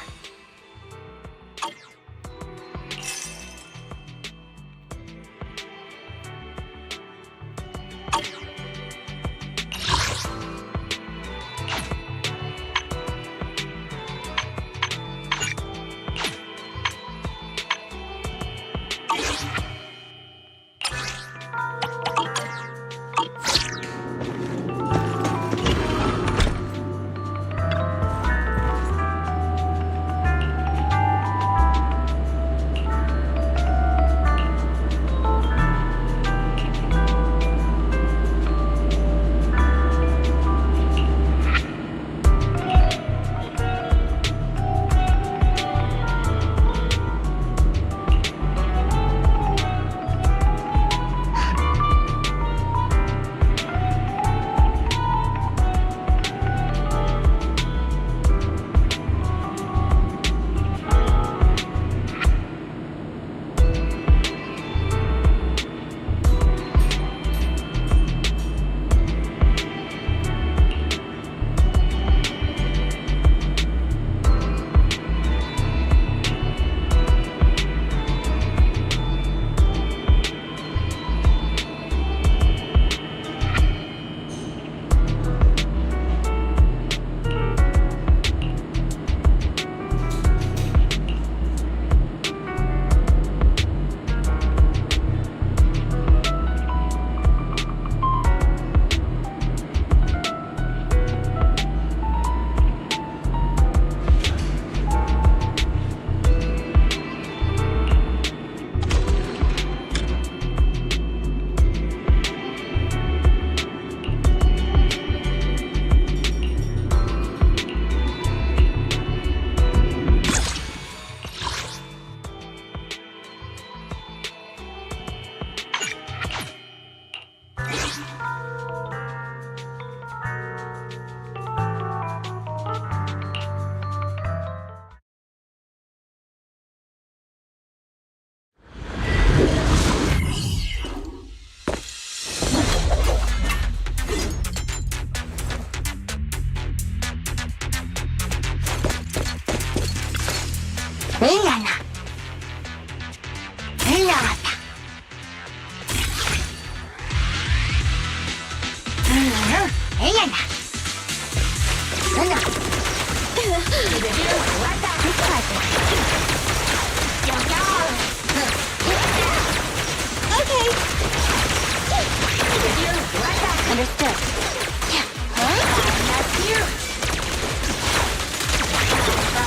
Understood.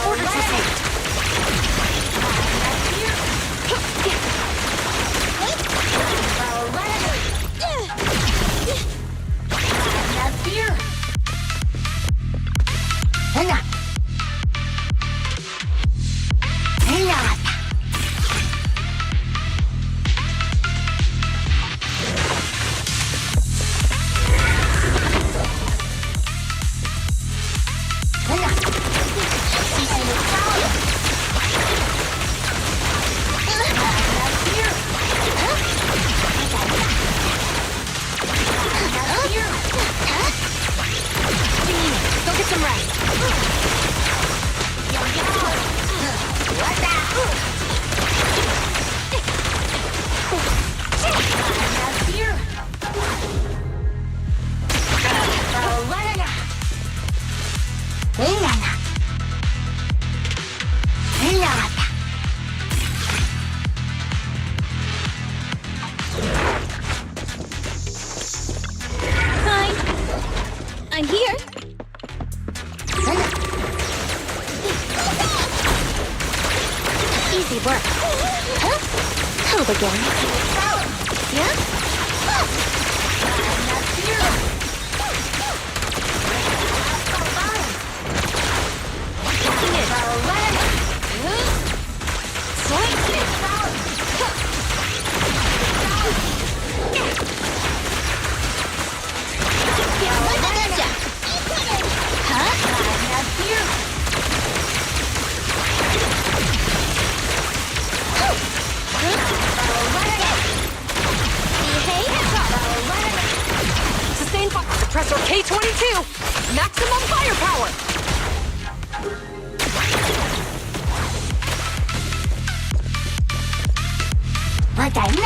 Orders received. Go get some rest. Fine. I'm here. Easy work. Huh? Help again. Yeah? Sustained fire suppressor K-22! Maximum firepower! Great time.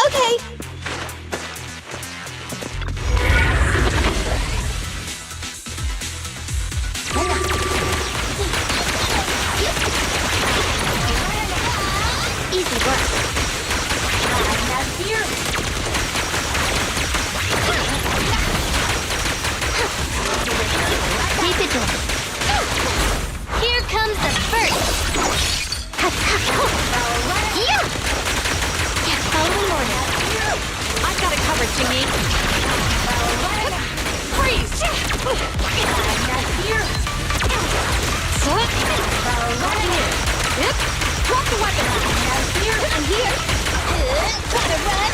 Okay. Easy work. Keep it going. Here comes the first. Yeah. Following orders. I've got it covered, Jingy. Freeze! Drop the weapon! I'm here. Gotta run.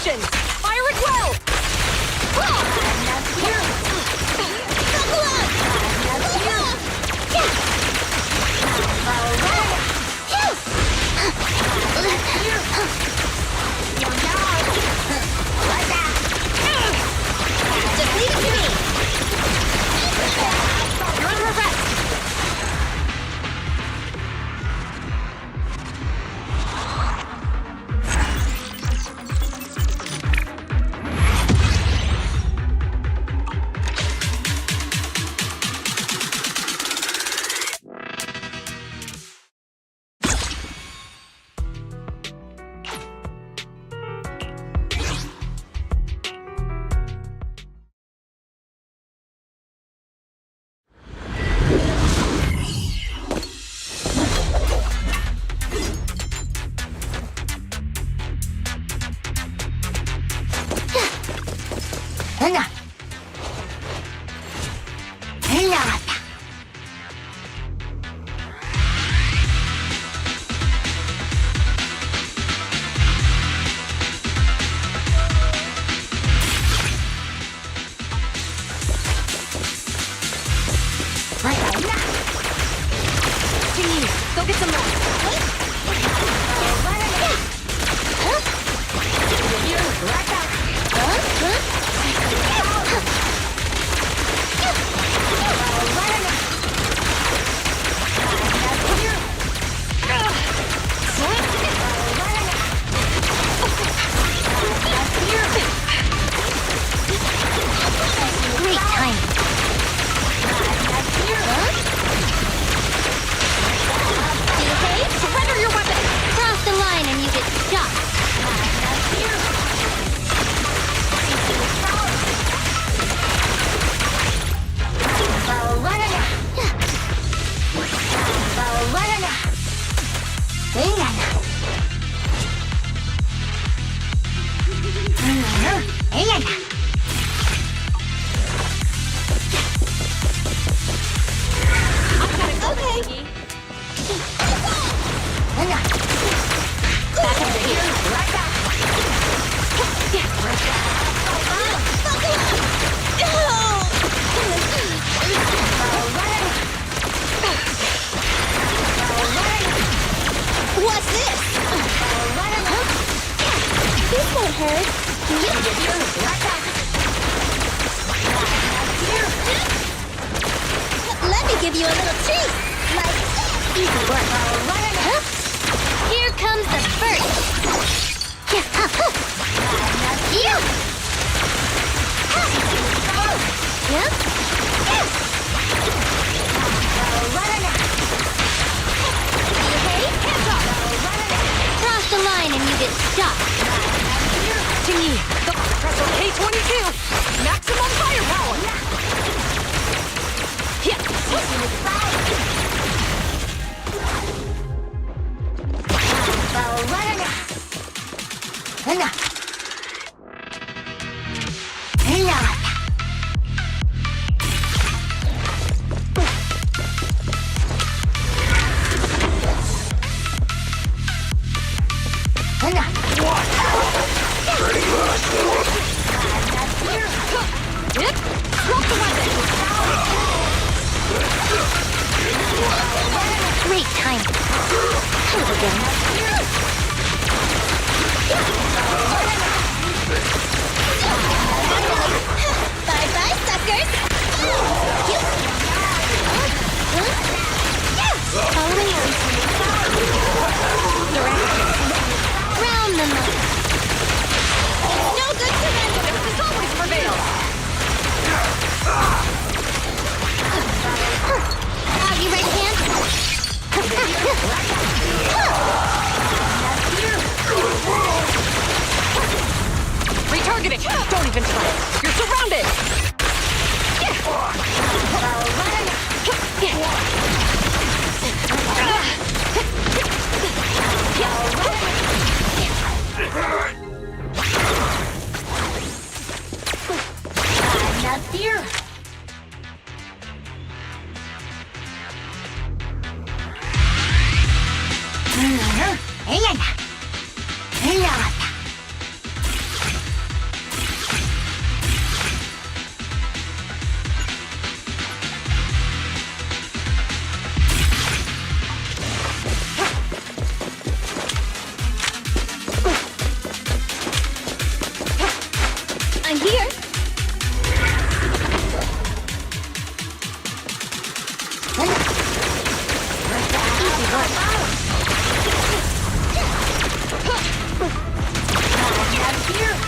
potion! Fire it well! Just leave it to me! You're under arrest! Go get some more. Great timing. Okay, surrender your weapon! Cross the line and you get shot. Okay. Back over here. What's this? This won't hurt. Let me give you a little treat. Like easy work. Here comes the first. Cross the line and you get shot. To me, the Suppressor K-22! Maximum firepower! Drop the weapon! Great timing. Hello again. Bye-bye, suckers! Round them up. No good surrender! This always prevails! Doggy right hand. Retarget it! Don't even try it! You're surrounded!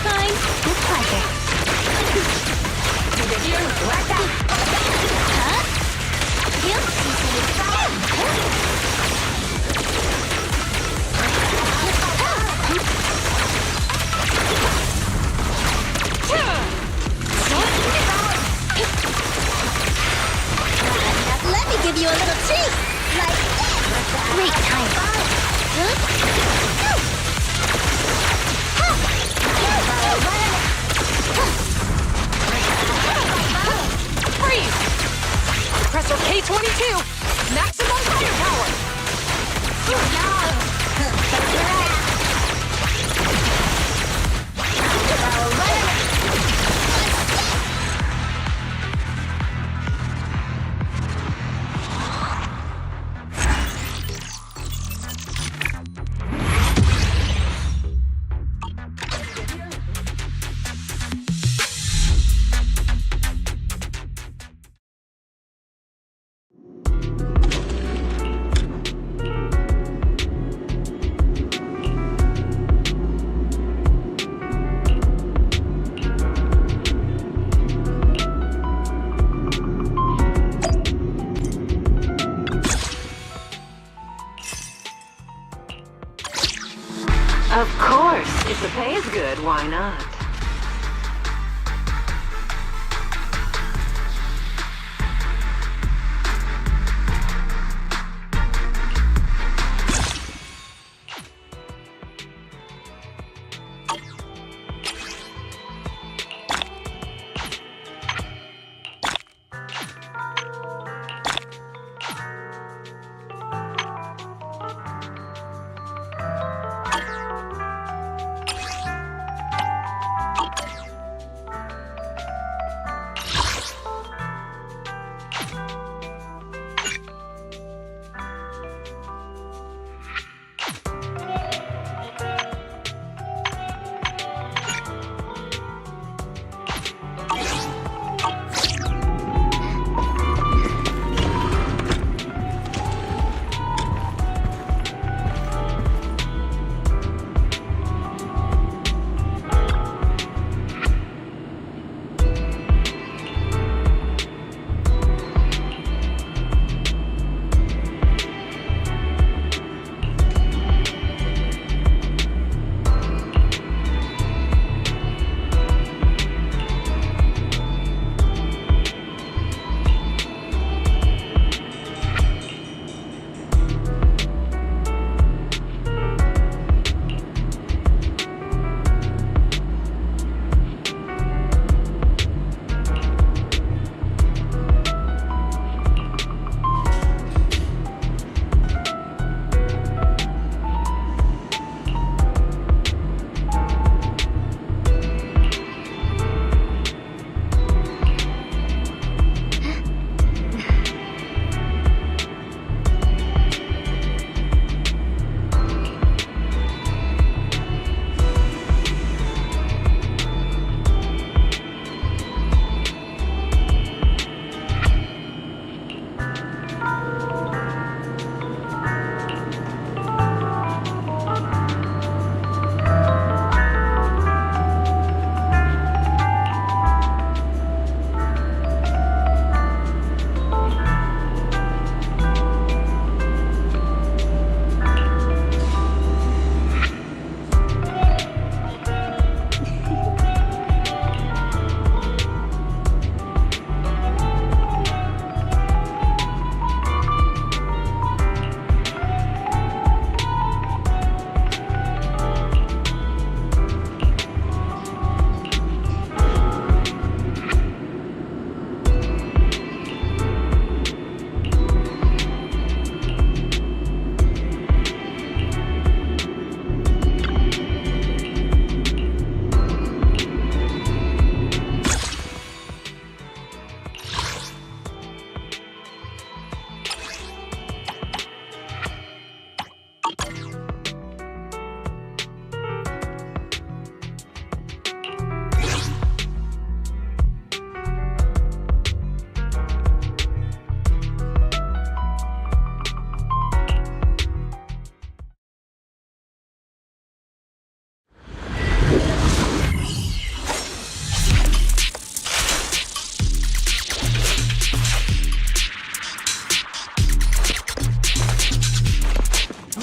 Fine. With pleasure. Huh? Let me give you a little treat! Like this! Great time. Freeze! Compressor K-22! Maximum firepower! Of course. If the pay is good, why not?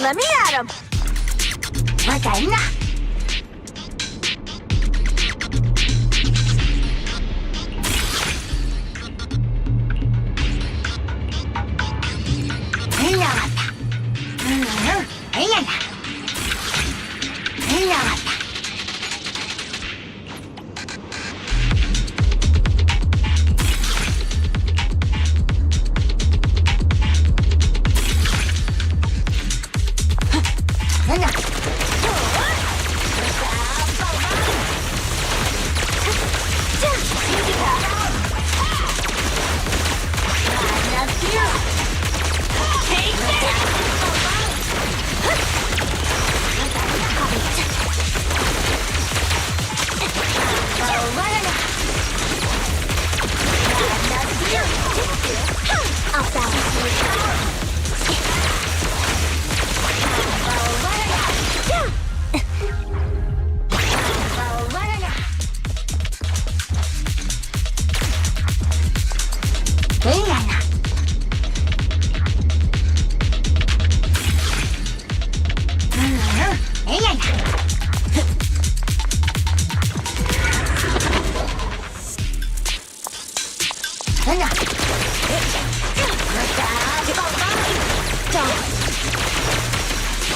Let me at him!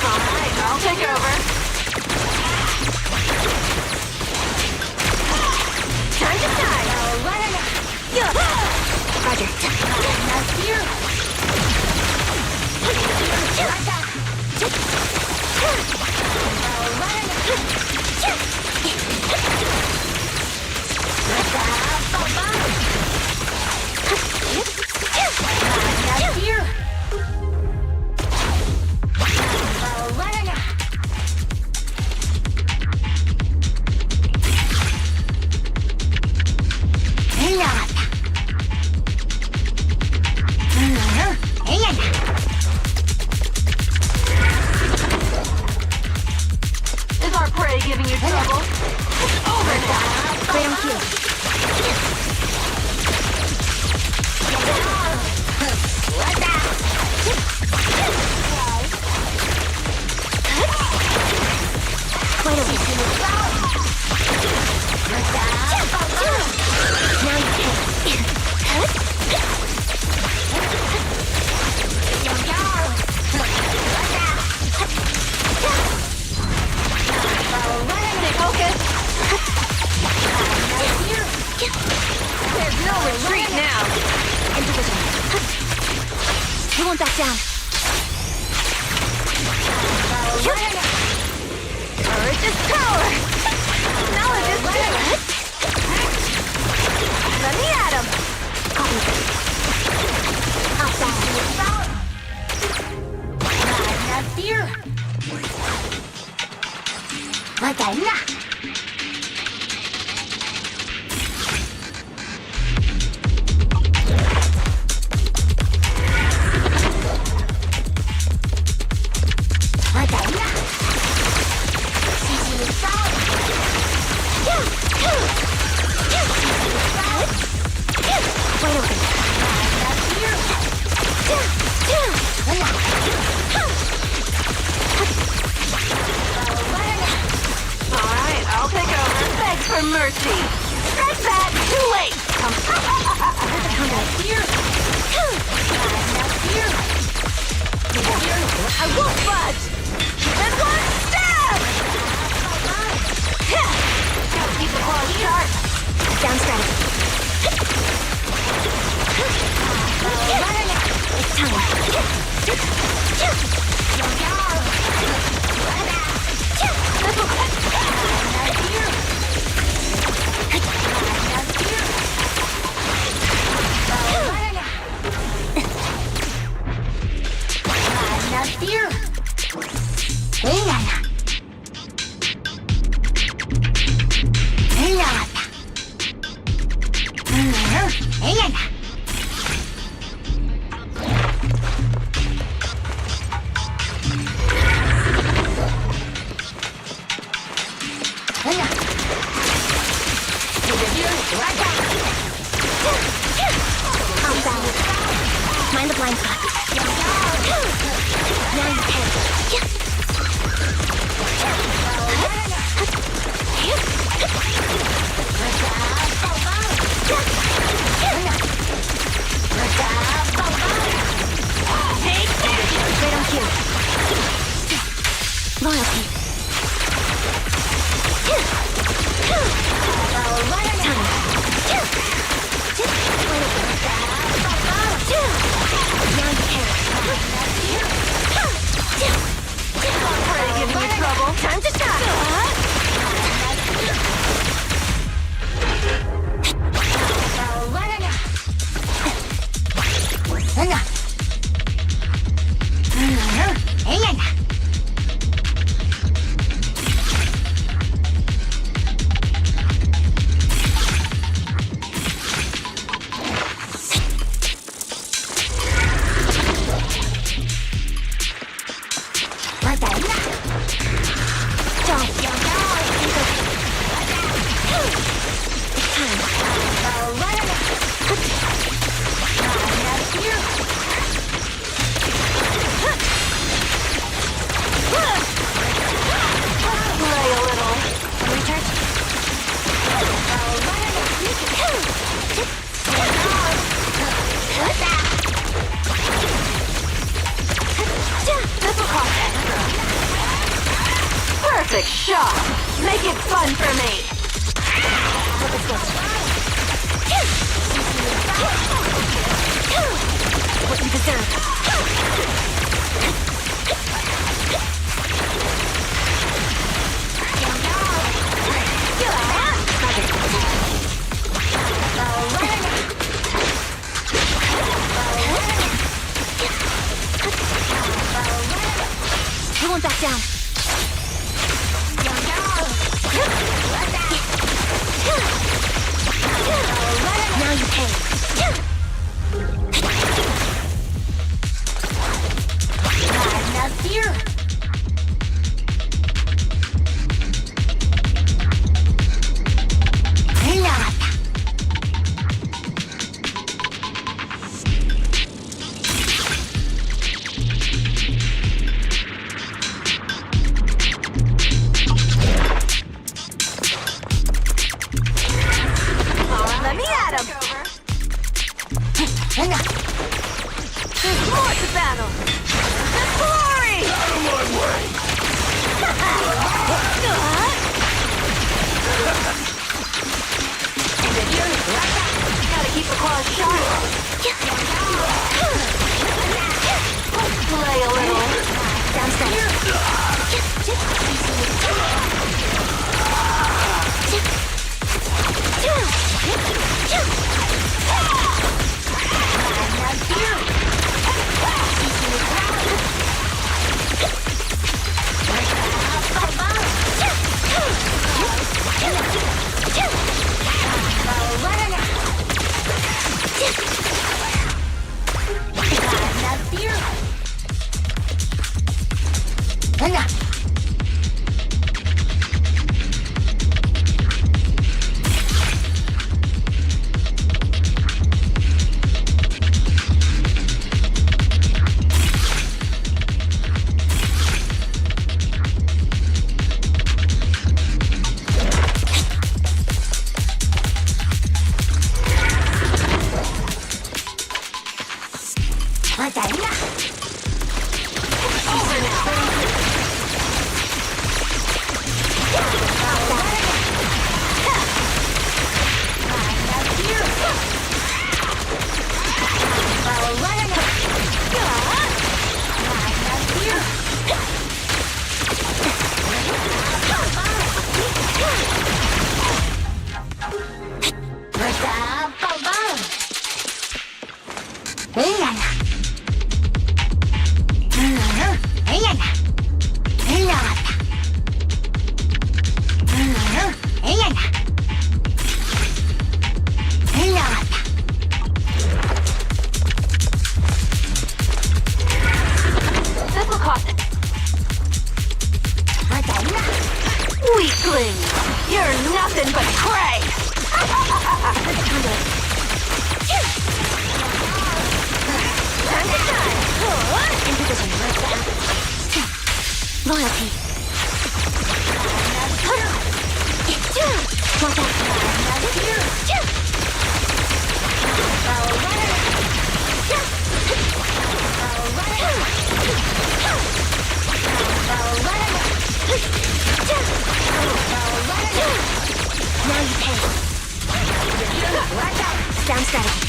Alright, I'll take over. Time to shine! Roger. Is our prey giving you trouble? It's over now! Freedom Q. Quite a bit. Now you can. Stay focused! There's no retreat now! He won't back down. Courage is power! Knowledge is good! Let me at him. Alright, I'll take over. Beg for mercy! That's that! Too late! I won't budge. And one stab! Gotta keep the claws sharp! Down strategy. It's Perfect shot. Make it fun for me. What you deserve. I won't back down. Now you pay. Not enough here. Let me at him. There's more to battle. The glory! Out of my way! Gotta keep the claws sharp. Play a little. Weakling! You're nothing but prey! Time to shine! In position, like that. Loyalty. Watch out. Now you pay. Down strategy.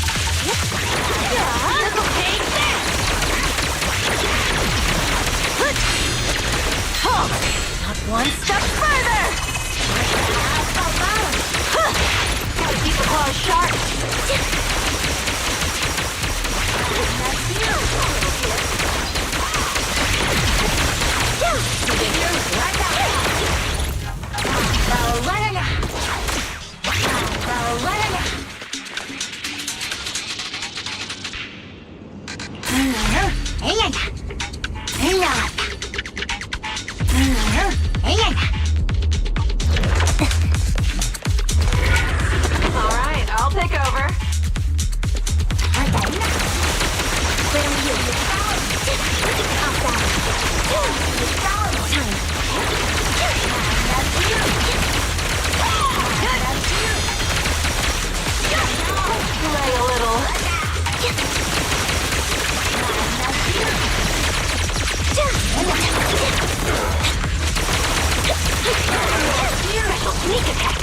sneak attack.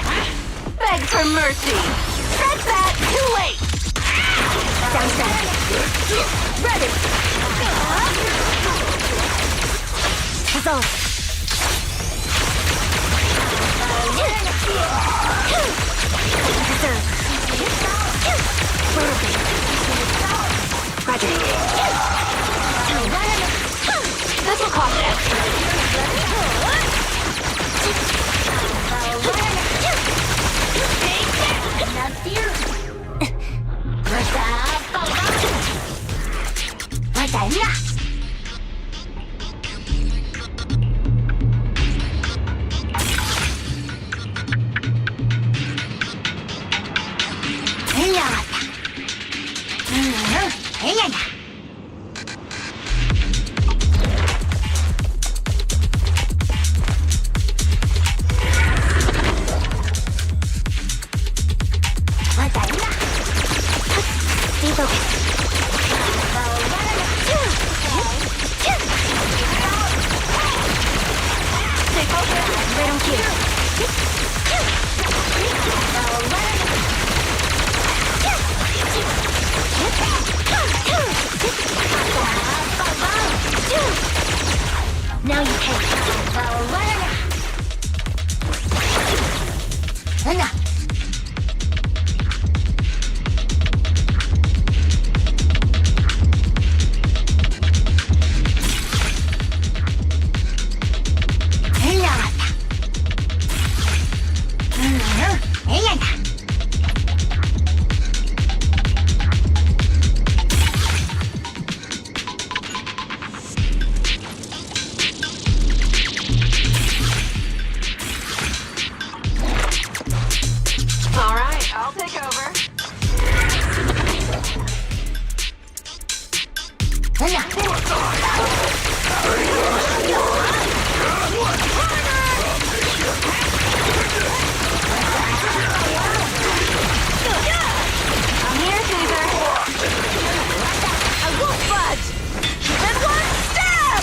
Beg for mercy. That's that. Too late. Sounds good. Ready. Resolve. Reserve. Roger. This will cost extra. Stay focused. Stay focused. Right on cue. Now you can. All right, I'll take over. I'm here, Caesar. I won't budge. Even one step.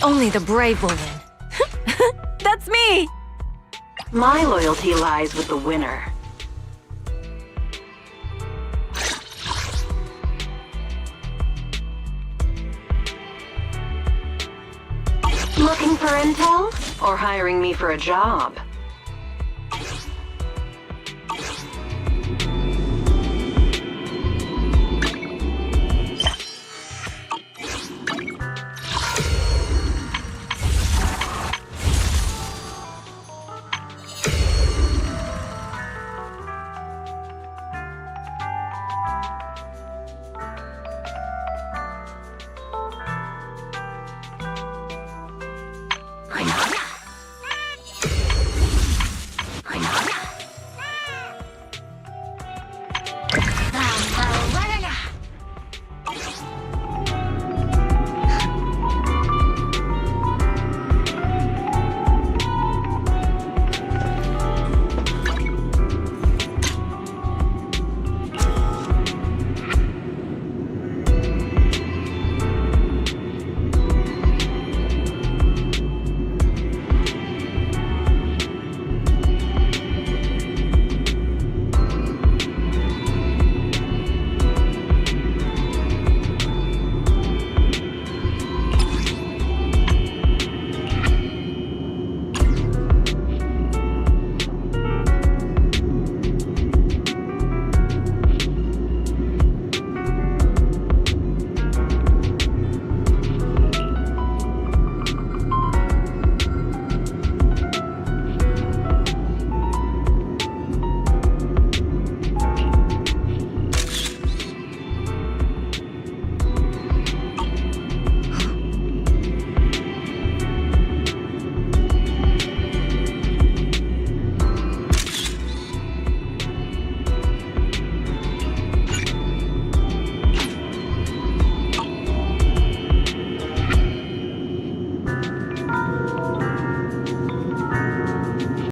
Only the brave will win. That's me! My loyalty lies with the winner. Looking for intel? Or hiring me for a job?